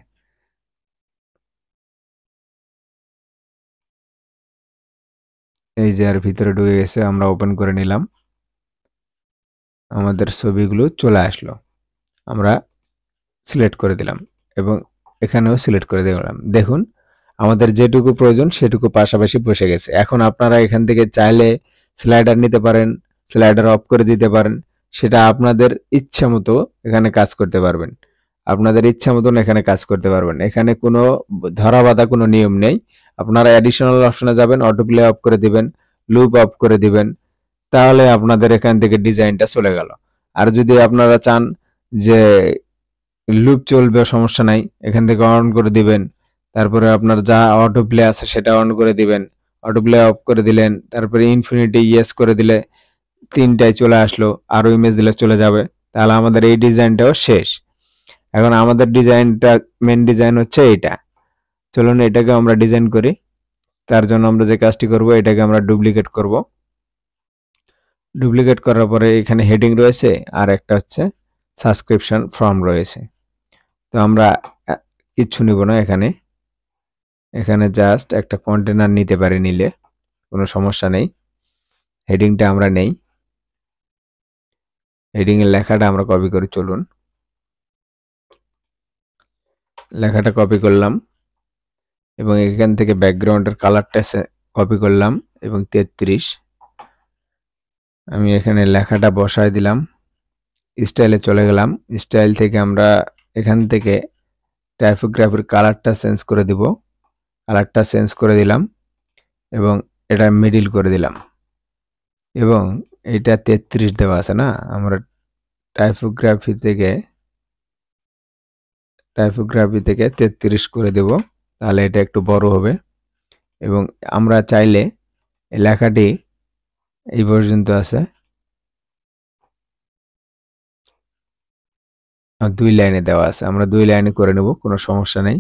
এই যে এর ভিতরে ঢুকে গেছে, আমরা ওপেন করে নিলাম, আমাদের ছবিগুলো চলে আসলো। আমরা সিলেক্ট করে দিলাম এবং এখানেও সিলেক্ট করে দিলাম। দেখুন আমাদের যেটুকু প্রয়োজন সেটুকু পাশাপাশি বসে গেছে। এখন আপনারা এখান থেকে চাইলে স্লাইডার নিতে পারেন, স্লাইডার অফ করে দিতে পারেন, সেটা আপনাদের ইচ্ছা মতো এখানে কাজ করতে পারবেন। আপনাদের ইচ্ছা মতন এখানে কাজ করতে পারবেন, এখানে কোনো ধরা বাঁধা কোনো নিয়ম নেই। আপনারা অ্যাডিশনাল অপশনে যাবেন, অটো প্লে অফ করে দিবেন, লুপ অফ করে দিবেন, তাহলে আপনাদের এখান থেকে ডিজাইনটা চলে গেল। আর যদি আপনারা চান যে লুপ চলবে, সমস্যা নাই, এখান থেকে অন করে দিবেন। তারপরে আপনার যা অটো প্লে আছে সেটা অন করে দিবেন, অটো প্লে অফ করে দিলেন, তারপরে ইনফিনিটি ইয়েস করে দিলে তিনটায় চলে আসলো, আরো ইমেজ দিলে চলে যাবে। তাহলে আমাদের এই ডিজাইনটাও শেষ। এখন আমাদের ডিজাইনটা, মেন ডিজাইন হচ্ছে এইটা। চলুন এটাকে আমরা ডিজাইন করি। তার জন্য আমরা যে কাজটি করব, এটাকে আমরা ডুপ্লিকেট করব। ডুপ্লিকেট করার পরে এখানে হেডিং রয়েছে আর একটা হচ্ছে সাবস্ক্রিপশন ফর্ম রয়েছে। তো আমরা কিচ্ছু নিব না, এখানে জাস্ট একটা কন্টেনার নিতে পারি, নিলে কোনো সমস্যা নেই। হেডিংটা আমরা নেই, হেডিং এর লেখাটা আমরা কপি করি, চলুন। লেখাটা কপি করলাম এবং এখান থেকে ব্যাকগ্রাউন্ডের কালারটা কপি করলাম এবং 33 আমি এখানে লেখাটা বসায় দিলাম। স্টাইলে চলে গেলাম, স্টাইল থেকে আমরা এখান থেকে টাইপোগ্রাফির কালারটা চেঞ্জ করে দিব, কালারটা চেঞ্জ করে দিলাম এবং এটা মিডিল করে দিলাম এবং এটা 33 দেওয়া আছে না, আমরা টাইপোগ্রাফি থেকে 33 করে দেব, তাহলে এটা একটু বড় হবে। এবং আমরা চাইলে এই লেখাটি এই পর্যন্ত আছে, 2 লাইনে দেওয়া আছে, আমরা 2 লাইনে করে নেব, কোনো সমস্যা নেই।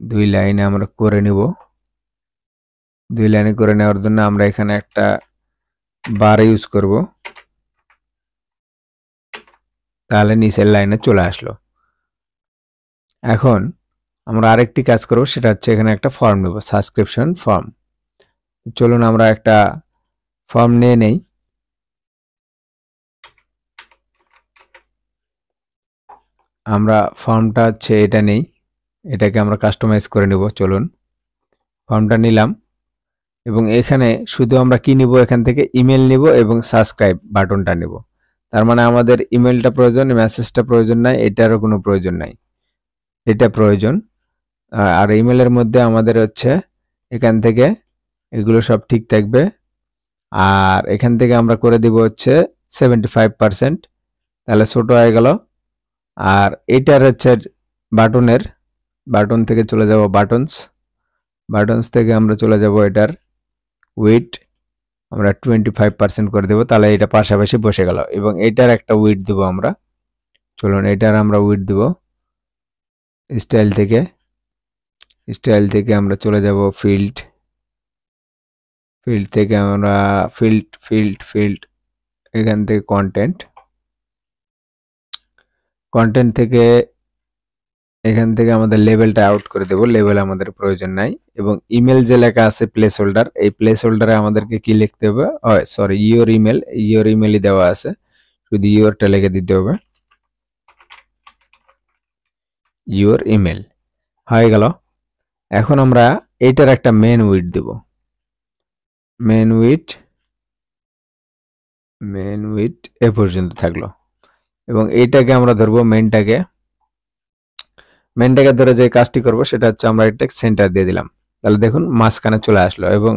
2 লাইনে আমরা করে নেব। 2 লাইনে করে নেওয়ার জন্য আমরা এখানে একটা বার ইউজ করব, তাহলে নিচের লাইনে চলে আসলো। এখন আমরা আরেকটি কাজ করব, সেটা হচ্ছে এখানে একটা ফর্ম নেব, সাবস্ক্রিপশন ফর্ম। চলুন আমরা একটা ফর্ম নিয়ে নেই। আমরা ফর্মটা হচ্ছে এটা নেই, এটাকে আমরা কাস্টমাইজ করে নেব। চলুন ফর্মটা নিলাম, এবং এখানে শুধু আমরা কি নিব, এখান থেকে ইমেল নিব এবং সাবস্ক্রাইব বাটনটা নিব। তার মানে আমাদের ইমেলটা প্রয়োজন, মেসেজটা প্রয়োজন নাই, এটারও কোনো প্রয়োজন নাই, এটা প্রয়োজন। আর ইমেলের মধ্যে আমাদের হচ্ছে এখান থেকে এগুলো সব ঠিক থাকবে। আর এখান থেকে আমরা করে দিব হচ্ছে 75%, তাহলে ছোট হয়ে গেল। আর এটার হচ্ছে বাটন থেকে চলে যাব বাটনস থেকে আমরা চলে যাব এটার উইড, আমরা 25% করে দেব, তাহলে এটা পাশাপাশি বসে গেল। এবং এটার একটা উইড দেব আমরা। চলুন এটার আমরা উইড দেব। স্টাইল থেকে আমরা চলে যাব ফিল্ড থেকে আমরা ফিল্ড এখান থেকে কন্টেন্ট থেকে এখান থেকে আমাদের লেভেলটা আউট করে দেব, লেভেল আমাদের প্রয়োজন নাই। এবং ইমেল যে লেখা আছে প্লেস হোল্ডার, এই প্লেস হোল্ডারে আমাদেরকে কি লিখতে হবে, সরি ইওর ইমেলই দেওয়া আছে, শুধু ইওরটা লিখে দিতে হবে, ইওর ইমেল হয়ে গেল। এখন আমরা এটার একটা মেন উইড দেব, মেন উইড এ পর্যন্ত থাকলো। এবং এইটাকে আমরা ধরবো মেনটাকে ধরে যে কাজটি করব সেটা হচ্ছে আমরা এটা সেন্টার দিয়ে দিলাম, তাহলে দেখুন মাঝখানে চলে আসলো। এবং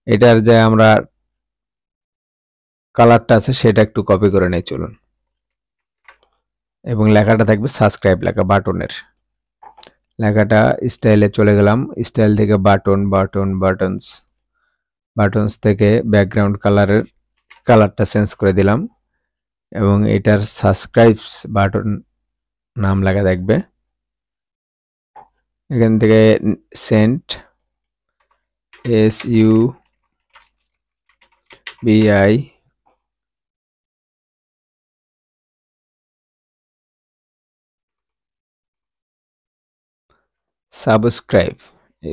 এটার যে আমরা কালারটা আছে সেটা একটু কপি করে নেই, চলুন। এবং লেখাটা থাকবে সাবস্ক্রাইব লেখা, বাটনের লেখাটা। স্টাইলে চলে গেলাম, স্টাইল থেকে বাটনস থেকে ব্যাকগ্রাউন্ড কালারটা চেঞ্জ করে দিলাম। এবং এটার সাবস্ক্রাইবস বাটন নাম লেখা থাকবে। এখান থেকে সেন্ট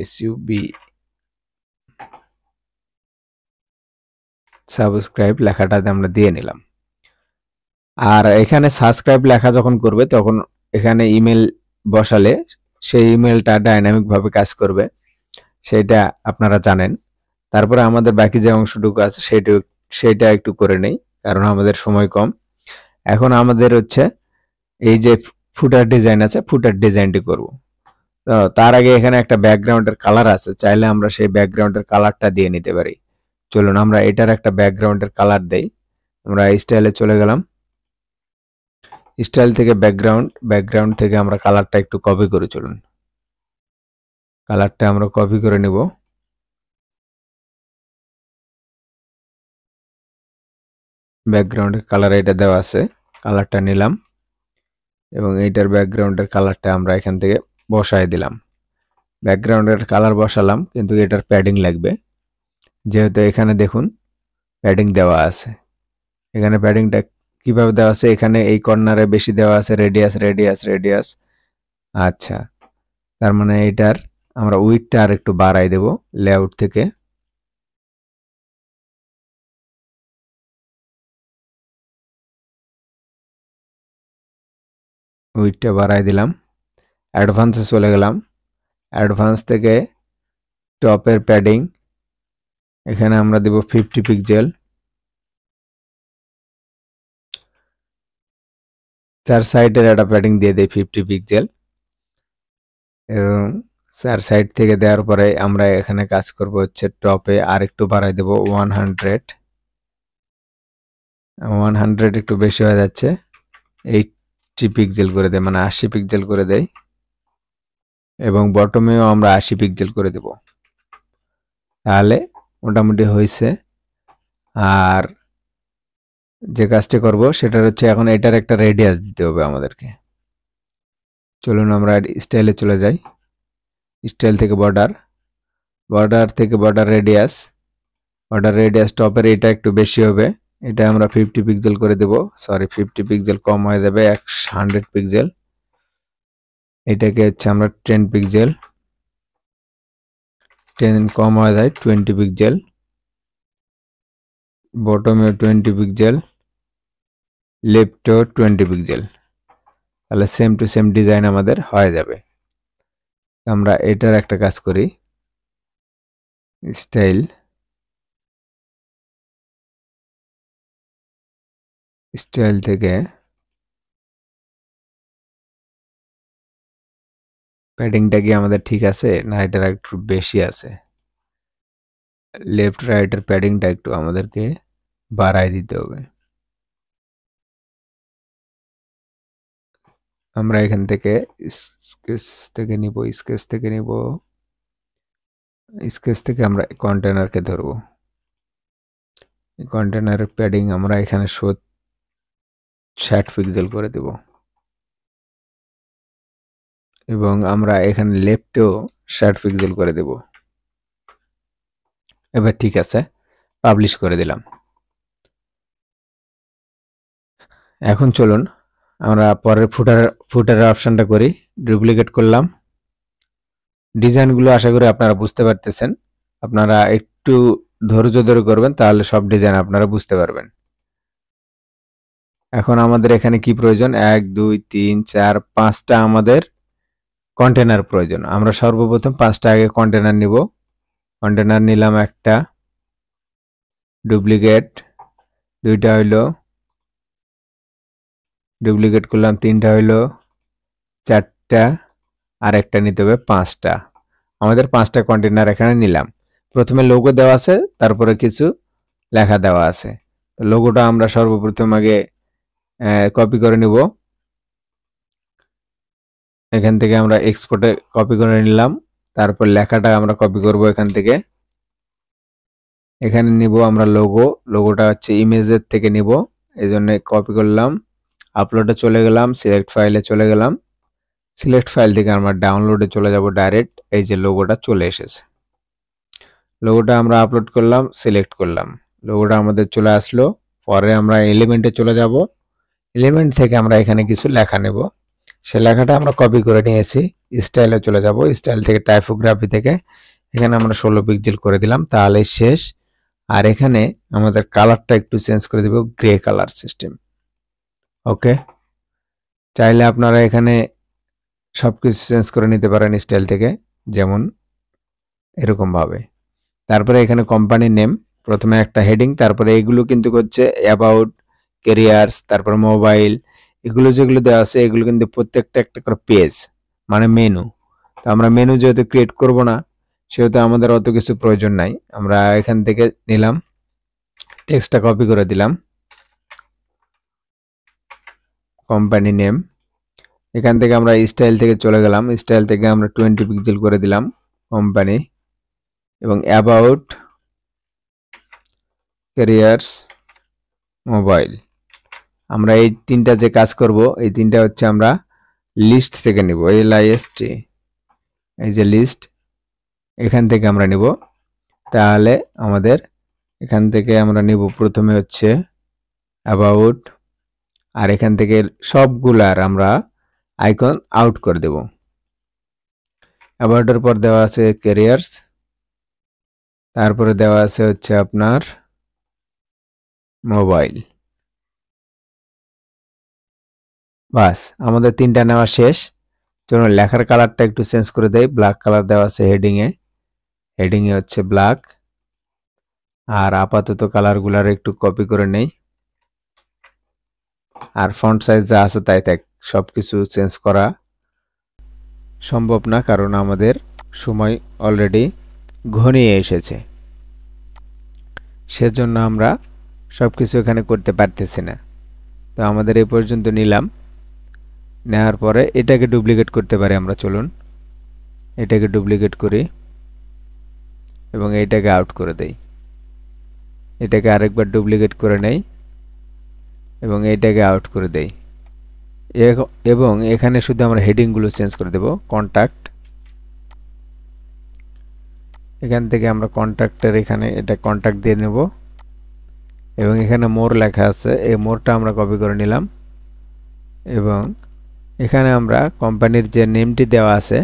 SUBI সাবস্ক্রাইব লেখাটাতে আমরা দিয়ে নিলাম। আর এখানে সাবস্ক্রাইব লেখা যখন করবে তখন এখানে ইমেল বসালে সেই ইমেলটা ডাইনামিক ভাবে কাজ করবে, সেটা আপনারা জানেন। তারপরে আমাদের বাকি যে অংশটুকু আছে সেটা একটু করে নেই, কারণ আমাদের সময় কম। এখন আমাদের হচ্ছে এই যে ফুটার ডিজাইন আছে, ফুটার ডিজাইনটি করব। তো তার আগে এখানে একটা ব্যাকগ্রাউন্ডের কালার আছে, চাইলে আমরা সেই ব্যাকগ্রাউন্ডের কালারটা দিয়ে নিতে পারি। চলুন আমরা এটার একটা ব্যাকগ্রাউন্ডের কালার দেই। আমরা স্টাইলে চলে গেলাম, স্টাইল থেকে ব্যাকগ্রাউন্ড থেকে আমরা কালারটা একটু কপি করে, চলুন কালারটা আমরা কপি করে নিব। ব্যাকগ্রাউন্ডের কালার এটা দেওয়া আছে, কালারটা নিলাম এবং এইটার ব্যাকগ্রাউন্ডের কালারটা আমরা এখান থেকে বসায় দিলাম। ব্যাকগ্রাউন্ডের কালার বসালাম, কিন্তু এটার প্যাডিং লাগবে, যেহেতু এখানে দেখুন প্যাডিং দেওয়া আছে। এখানে প্যাডিংটা কিভাবে দেওয়া আছে, এখানে এই কর্নারে বেশি দেওয়া আছে রেডিয়াস। আচ্ছা, তার মানে এটার আমরা উইডটা আর একটু বাড়াই দেব লেআউট থেকে। উইডটা বাড়াই দিলাম, অ্যাডভান্সে চলে গেলাম। অ্যাডভান্স থেকে টপের প্যাডিং এখানে আমরা দেব 50 পিক্সেল। চার সাইডের একটা প্যাডিং দিয়ে দেই 50 পিক্সেল। এবং চার সাইড থেকে দেওয়ার পরে আমরা এখানে কাজ করব হচ্ছে টপে আর একটু বাড়াই দেব 100 একটু বেশি হয়ে যাচ্ছে, 80 পিক্সেল করে দেয়, মানে 80 পিক্সেল করে দেয়। এবং বটমেও আমরা 80 পিক্সেল করে দেব, তাহলে মোটামুটি হয়েছে। আর যে কাজটি করব সেটা হচ্ছে এখন এটার একটা রেডিয়াস দিতে হবে আমাদেরকে। চলুন আমরা স্টাইলে চলে যাই, স্টাইল থেকে বর্ডার রেডিয়াস টপের এটা একটু বেশি হবে, এটা আমরা 50 পিক্সেল করে দেব, সরি 50 পিক্সেল কম হয়ে যাবে, 100 পিক্সেল। এটাকে হচ্ছে আমরা 10 পিক্সেল, 10 কম হয়ে যায় 20 পিক্সেল, বটমে 20 পিক্সেল, লেফটও 20 পিক্সেল। তাহলে সেম টু সেম ডিজাইন আমাদের হয়ে যাবে। আমরা এটার একটা কাজ করি, স্টাইল, স্টাইল থেকে প্যাডিংটা কি আমাদের ঠিক আছে না এটার একটু বেশি আছে? লেফট রাইটের প্যাডিংটা একটু আমাদেরকে বাড়ায় দিতে হবে। আমরা এখান থেকে স্কেচ থেকে নিব, স্কেচ থেকে নিব, স্কেচ থেকে আমরা কন্টেনারকে ধরবো। কন্টেনারের প্যাডিং আমরা এখানে 60 পিক্সেল করে দেব এবং আমরা এখানে লেফটেও 60 পিক্সেল করে দেব। এবার ঠিক আছে, পাবলিশ করে দিলাম। এখন চলুন আমরা পরের ফুটারের অপশনটা করি। ডুপ্লিকেট করলাম। ডিজাইনগুলো আশা করি আপনারা বুঝতে পারতেছেন। আপনারা একটু ধৈর্য ধরে করবেন, তাহলে সব ডিজাইন আপনারা বুঝতে পারবেন। এখন আমাদের এখানে কি প্রয়োজন? 1 2 3 4 5টা আমাদের কন্টেনার প্রয়োজন। আমরা সর্বপ্রথম 5টা আগে কন্টেনার নিব। কন্টেনার নিলাম একটা, ডুপ্লিকেট 2টা হইলো, ডুপ্লিকেট করলাম 3টা হইলো, 4টা, আর একটা নিতে হবে 5টা। আমাদের 5টা কন্টেনার এখানে নিলাম। প্রথমে লোগো দেওয়া আছে, তারপরে কিছু লেখা দেওয়া আছে। লোগোটা আমরা সর্বপ্রথম আগে কপি করে নিব। এখান থেকে আমরা এক্সপোর্টে কপি করে নিলাম। তারপর লেখাটা আমরা কপি করব এখান থেকে। এখানে নিব আমরা লোগোটা হচ্ছে ইমেজের থেকে নিব, এই জন্য কপি করলাম। আপলোডে চলে গেলাম, সিলেক্ট ফাইলে চলে গেলাম। সিলেক্ট ফাইল থেকে আমরা ডাউনলোডে চলে যাব ডাইরেক্ট। এই যে লোগোটা চলে এসেছে। লোগোটা আমরা আপলোড করলাম, সিলেক্ট করলাম, লোগোটা আমাদের চলে আসলো। পরে আমরা এলিমেন্টে চলে যাব। এলিমেন্ট থেকে আমরা এখানে কিছু লেখা নেব। সে লেখাটা আমরা কপি করে নিয়েছি। স্টাইলে চলে যাব। স্টাইল থেকে টাইপোগ্রাফি থেকে এখানে আমরা 16 পিক্সেল করে দিলাম, তাহলে শেষ। আর এখানে আমাদের কালারটা একটু চেঞ্জ করে দেব, গ্রে কালার সিস্টেম। ওকে, চাইলে আপনারা এখানে সবকিছু চেঞ্জ করে নিতে পারেন স্টাইল থেকে, যেমন এরকম ভাবে। তারপরে এখানে কোম্পানি নেম, প্রথমে একটা হেডিং, তারপরে এগুলো কিন্তু হচ্ছে অ্যাবাউট, ক্যারিয়ার্স, তারপর মোবাইল, এগুলো যেগুলো দেওয়া আছে এগুলো কিন্তু প্রত্যেকটা একটা করে পেজ, মানে মেনু। তো আমরা মেনু যেহেতু ক্রিয়েট করব না, সেহেতু আমাদের অত কিছু প্রয়োজন নাই। আমরা এখান থেকে নিলাম, টেক্সটটা কপি করে দিলাম, কোম্পানি নেম। এখান থেকে আমরা স্টাইল থেকে চলে গেলাম। স্টাইল থেকে আমরা 20 পিক্সেল করে দিলাম কোম্পানি, এবং অ্যাবাউট, ক্যারিয়ার্স, মোবাইল। আমরা এই তিনটা যে কাজ করব, এই তিনটা হচ্ছে আমরা লিস্ট থেকে নিব, LIST, এই যে লিস্ট, এখান থেকে আমরা নিব। তাহলে আমাদের এখান থেকে আমরা নিব প্রথমে হচ্ছে অ্যাবাউট, আর এখান থেকে সবগুলার আমরা আইকন আউট করে দেব। অ্যাবাউটের পর দেওয়া আছে ক্যারিয়ার্স, তারপরে দেওয়া আছে হচ্ছে আপনার মোবাইল। বাস, আমাদের তিনটা নেওয়া শেষ। চলুন লেখার কালারটা একটু চেঞ্জ করে দেই। ব্ল্যাক কালার দেওয়া আছে হেডিংয়ে, হেডিংয়ে হচ্ছে ব্ল্যাক। আর আপাতত কালারগুলার একটু কপি করে নেই। আর ফন্ট সাইজ যা আছে তাই থাক, সব কিছু চেঞ্জ করা সম্ভব না, কারণ আমাদের সময় অলরেডি ঘনিয়ে এসেছে। সেজন্য আমরা সব কিছু এখানে করতে পারতেছি না। তো আমাদের এই পর্যন্ত নিলাম। নেওয়ার পরে এটাকে ডুপ্লিকেট করতে পারি আমরা। চলুন এটাকে ডুপ্লিকেট করি এবং এইটাকে আউট করে দেই। এটাকে আরেকবার ডুপ্লিকেট করে নেই এবং এইটাকে আউট করে দেই। এবং এখানে শুধু আমরা হেডিংগুলো চেঞ্জ করে দেব। কন্ট্যাক্ট, এখান থেকে আমরা কন্ট্যাক্টের এখানে এটা কন্ট্যাক্ট দিয়ে নেব এবং এখানে মোর লেখা আছে, এই মোরটা আমরা কপি করে নিলাম এবং এখানে আমরা কোম্পানির যে নেমটি দেওয়া আছে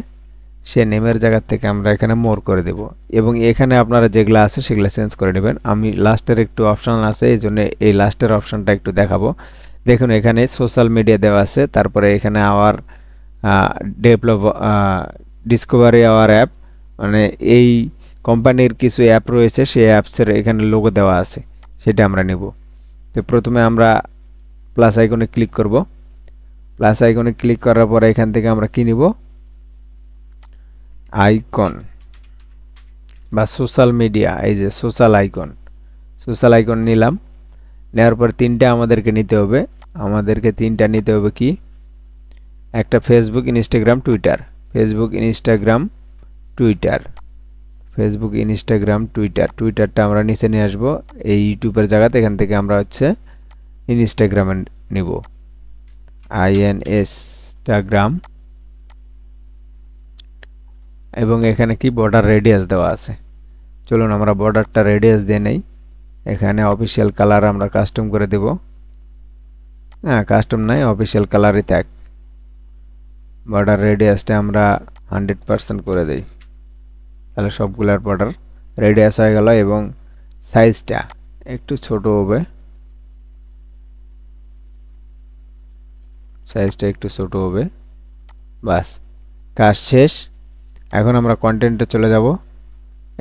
সে নেমের জায়গা থেকে আমরা এখানে মোর করে দেব এবং এখানে আপনারা যেগুলো আছে সেগুলো চেঞ্জ করে নেবেন। আমি লাস্টের একটু অপশন আছে এই জন্য এই লাস্টের অপশনটা একটু দেখাবো। দেখুন এখানে সোশ্যাল মিডিয়া দেওয়া আছে, তারপরে এখানে our develop discovery our app, মানে এই কোম্পানির কিছু অ্যাপ রয়েছে সেই অ্যাপসের এখানে লোগো দেওয়া আছে, সেটা আমরা নেব। তো প্রথমে আমরা প্লাস আইকনে ক্লিক করব। প্লাস আইকনে ক্লিক করার পরে এখান থেকে আমরা কি নিব, আইকন বা সোশ্যাল মিডিয়া, এই যে সোশ্যাল আইকন নিলাম। নেওয়ার পর তিনটা আমাদেরকে নিতে হবে, কি একটা ফেসবুক ইনস্টাগ্রাম টুইটারটা আমরা নিচে নিয়ে আসবো এই ইউটিউবের জায়গাতে। এখান থেকে আমরা হচ্ছে ইনস্টাগ্রামে নিব, ইনস্টাগ্রাম। এবং এখানে কি বর্ডার রেডিয়াস দেওয়া আছে, চলুন আমরা বর্ডারটা রেডিয়াস দিয়ে নেই। এখানে অফিসিয়াল কালার আমরা কাস্টম করে দেব, কাস্টম নাই, অফিসিয়াল কালারই থাক। বর্ডার রেডিয়াসটা আমরা 100% করে দেই, তাহলে সবগুলোর বর্ডার রেডিয়াস হয়ে গেল। এবং সাইজটা একটু ছোট হবে, বাস কাজ শেষ। এখন আমরা কন্টেন্টে চলে যাব।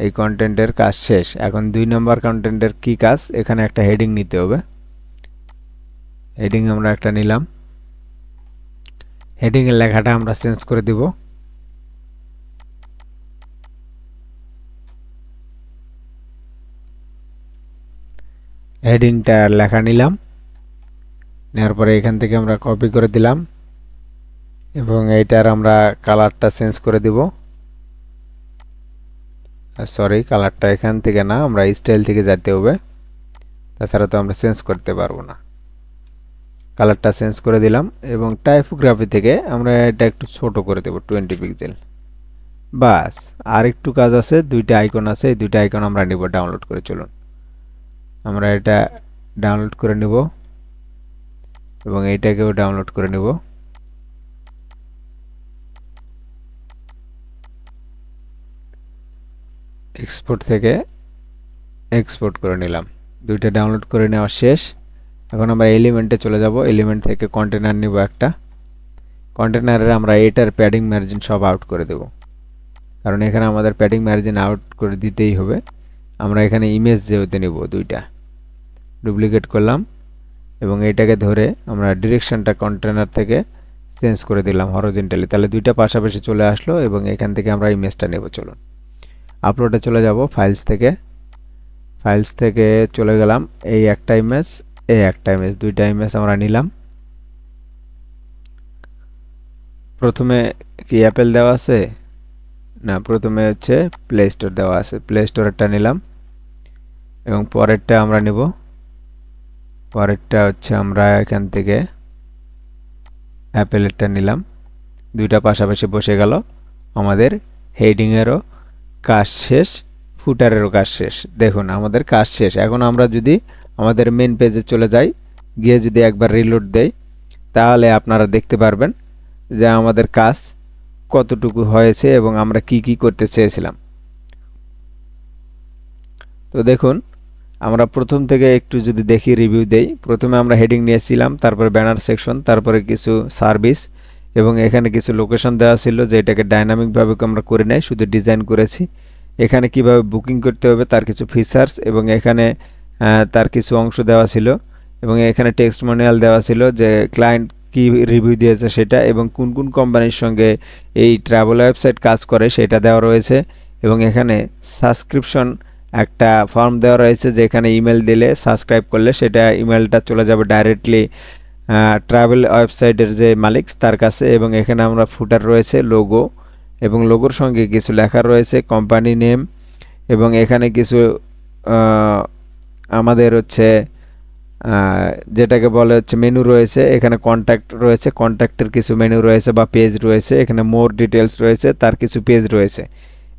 এই কন্টেন্টের কাজ শেষ। এখন 2 নম্বর কন্টেন্টের কি কাজ, এখানে একটা হেডিং নিতে হবে। হেডিং আমরা একটা নিলাম, হেডিং এর লেখাটা আমরা চেঞ্জ করে দিব। হেডিংটা লেখা নিলাম, নেওয়ার পরে এখান থেকে আমরা কপি করে দিলাম এবং এইটার আমরা কালারটা চেঞ্জ করে দিব। সরি, কালারটা এখান থেকে না, আমরা স্টাইল থেকে যেতে হবে, তাছাড়া তো আমরা চেঞ্জ করতে পারবো না। কালারটা চেঞ্জ করে দিলাম এবং টাইপোগ্রাফি থেকে আমরা এটা একটু ছোট করে দেব, 20 পিক্সেল। বাস, আর একটু কাজ আছে, দুইটা আইকন আছে, এই দুইটা আইকন আমরা নিব ডাউনলোড করে। চলুন আমরা এটা ডাউনলোড করে নিব এবং এইটাকেও ডাউনলোড করে নিব। এক্সপোর্ট থেকে এক্সপোর্ট করে নিলাম, দুইটা ডাউনলোড করে নেওয়া শেষ। এখন আমরা এলিমেন্টে চলে যাব। এলিমেন্ট থেকে কন্টেনার নিব একটা। কন্টেনারে আমরা এটার প্যাডিং মার্জিন সব আউট করে দেব, কারণ এখানে আমাদের প্যাডিং মার্জিন আউট করে দিতেই হবে। আমরা এখানে ইমেজ যেহেতু নেব, দুইটা ডুপ্লিকেট করলাম এবং এটাকে ধরে আমরা ডিরেকশনটা কন্টেনার থেকে চেঞ্জ করে দিলাম হরিজন্টালি, তাহলে দুইটা পাশাপাশি চলে আসলো এবং এখান থেকে আমরা ইমেজটা নেব। চলুন আপলোডে চলে যাব। ফাইলস থেকে চলে গেলাম। এই একটা ইমেজ, দুইটা ইমেজ আমরা নিলাম। প্রথমে কি অ্যাপেল দেওয়া আছে না, প্রথমে হচ্ছে প্লে স্টোর দেওয়া আছে, প্লে স্টোরেরটা নিলাম এবং পরেরটা আমরা নেব। পরেরটা হচ্ছে আমরা এখান থেকে অ্যাপেলেরটা নিলাম। দুইটা পাশাপাশি বসে গেল। আমাদের হেডিংয়েরও কাজ শেষ, ফুটারেরও কাজ শেষ। দেখুন আমাদের কাজ শেষ। এখন আমরা যদি আমাদের মেন পেজে চলে যাই, গিয়ে যদি একবার রিলোড দেই, তাহলে আপনারা দেখতে পারবেন যে আমাদের কাজ কতটুকু হয়েছে এবং আমরা কি কি করতে চেয়েছিলাম। তো দেখুন আমরা প্রথম থেকে একটু যদি দেখি, রিভিউ দেই। প্রথমে আমরা হেডিং নিয়েছিলাম, তারপরে ব্যানার সেকশন, তারপরে কিছু সার্ভিস এবং এখানে কিছু লোকেশন দেওয়া ছিল যে এটাকে ডাইনামিকভাবে আমরা করে নেই, শুধু ডিজাইন করেছি। এখানে কিভাবে বুকিং করতে হবে তার কিছু ফিচার্স এবং এখানে তার কিছু অংশ দেওয়া ছিল এবং এখানে টেক্সটমোনিয়াল দেওয়া ছিল যে ক্লায়েন্ট কি রিভিউ দিয়েছে সেটা এবং কোন কোন কোম্পানির সঙ্গে এই ট্রাভেল ওয়েবসাইট কাজ করে সেটা দেওয়া রয়েছে। এবং এখানে সাবস্ক্রিপশন একটা ফর্ম দেওয়া রয়েছে, যেখানে ইমেল দিলে সাবস্ক্রাইব করলে সেটা ইমেলটা চলে যাবে ডাইরেক্টলি ট্রাভেল ওয়েবসাইটের যে মালিক তার কাছে। এবং এখানে আমরা ফুটার রয়েছে লোগো এবং লোগোর সঙ্গে কিছু লেখা রয়েছে, কোম্পানি নেম এবং এখানে কিছু আমাদের হচ্ছে যেটাকে বলে হচ্ছে মেনু রয়েছে। এখানে কন্ট্যাক্ট রয়েছে, কন্ট্যাক্টের কিছু মেনু রয়েছে বা পেজ রয়েছে। এখানে মোর ডিটেলস রয়েছে, তার কিছু পেজ রয়েছে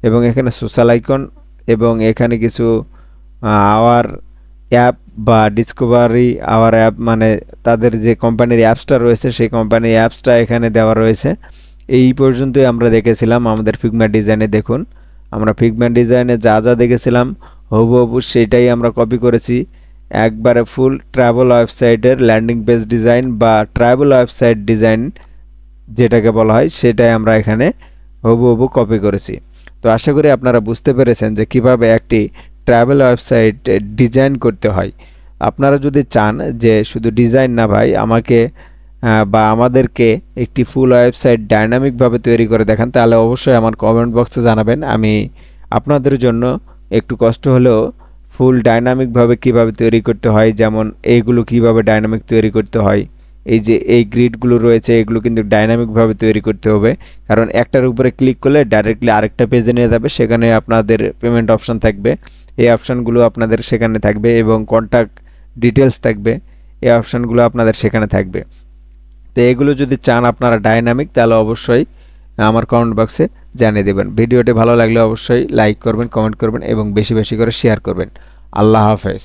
এবং এখানে সোশ্যাল আইকন এবং এখানে কিছু আওয়ার অ্যাপ বা ডিসকভারি আওয়ার অ্যাপ, মানে তাদের যে কোম্পানির অ্যাপসটা রয়েছে সেই কোম্পানির অ্যাপসটা এখানে দেওয়া রয়েছে। এই পর্যন্তই আমরা দেখেছিলাম আমাদের ফিগমা ডিজাইনে। দেখুন আমরা ফিগমা ডিজাইনে যা যা দেখেছিলাম হুবহু সেটাই আমরা কপি করেছি। একবারে ফুল ট্রাভেল ওয়েবসাইটের ল্যান্ডিং পেজ ডিজাইন বা ট্রাভেল ওয়েবসাইট ডিজাইন যেটাকে বলা হয় সেটাই আমরা এখানে হুবহু কপি করেছি। তো আশা করি আপনারা বুঝতে পেরেছেন যে কিভাবে একটি ট্রাভেল ওয়েবসাইট ডিজাইন করতে হয়। আপনারা যদি চান যে শুধু ডিজাইন না ভাই আমাকে বা আমাদেরকে একটি ফুল ওয়েবসাইট ডাইনামিকভাবে তৈরি করে দেখান, তাহলে অবশ্যই আমার কমেন্ট বক্সে জানাবেন। আমি আপনাদের জন্য একটু কষ্ট হলেও ফুল ডাইনামিকভাবে কিভাবে তৈরি করতে হয়, যেমন এইগুলো কিভাবে ডাইনামিক তৈরি করতে হয়, এই যে এই গ্রিডগুলো রয়েছে এগুলো কিন্তু ডাইনামিকভাবে তৈরি করতে হবে, কারণ একটার উপরে ক্লিক করলে ডাইরেক্টলি আরেকটা পেজে নিয়ে যাবে, সেখানে আপনাদের পেমেন্ট অপশন থাকবে, এই অপশানগুলো আপনাদের সেখানে থাকবে এবং কন্ট্যাক্ট ডিটেলস থাকবে, এই অপশানগুলো আপনাদের সেখানে থাকবে। তো এগুলো যদি চান আপনারা ডাইনামিক, তাহলে অবশ্যই আমার কমেন্ট বক্সে জানিয়ে দেবেন। ভিডিওটি ভালো লাগলে অবশ্যই লাইক করবেন, কমেন্ট করবেন এবং বেশি বেশি করে শেয়ার করবেন। আল্লাহ হাফেজ।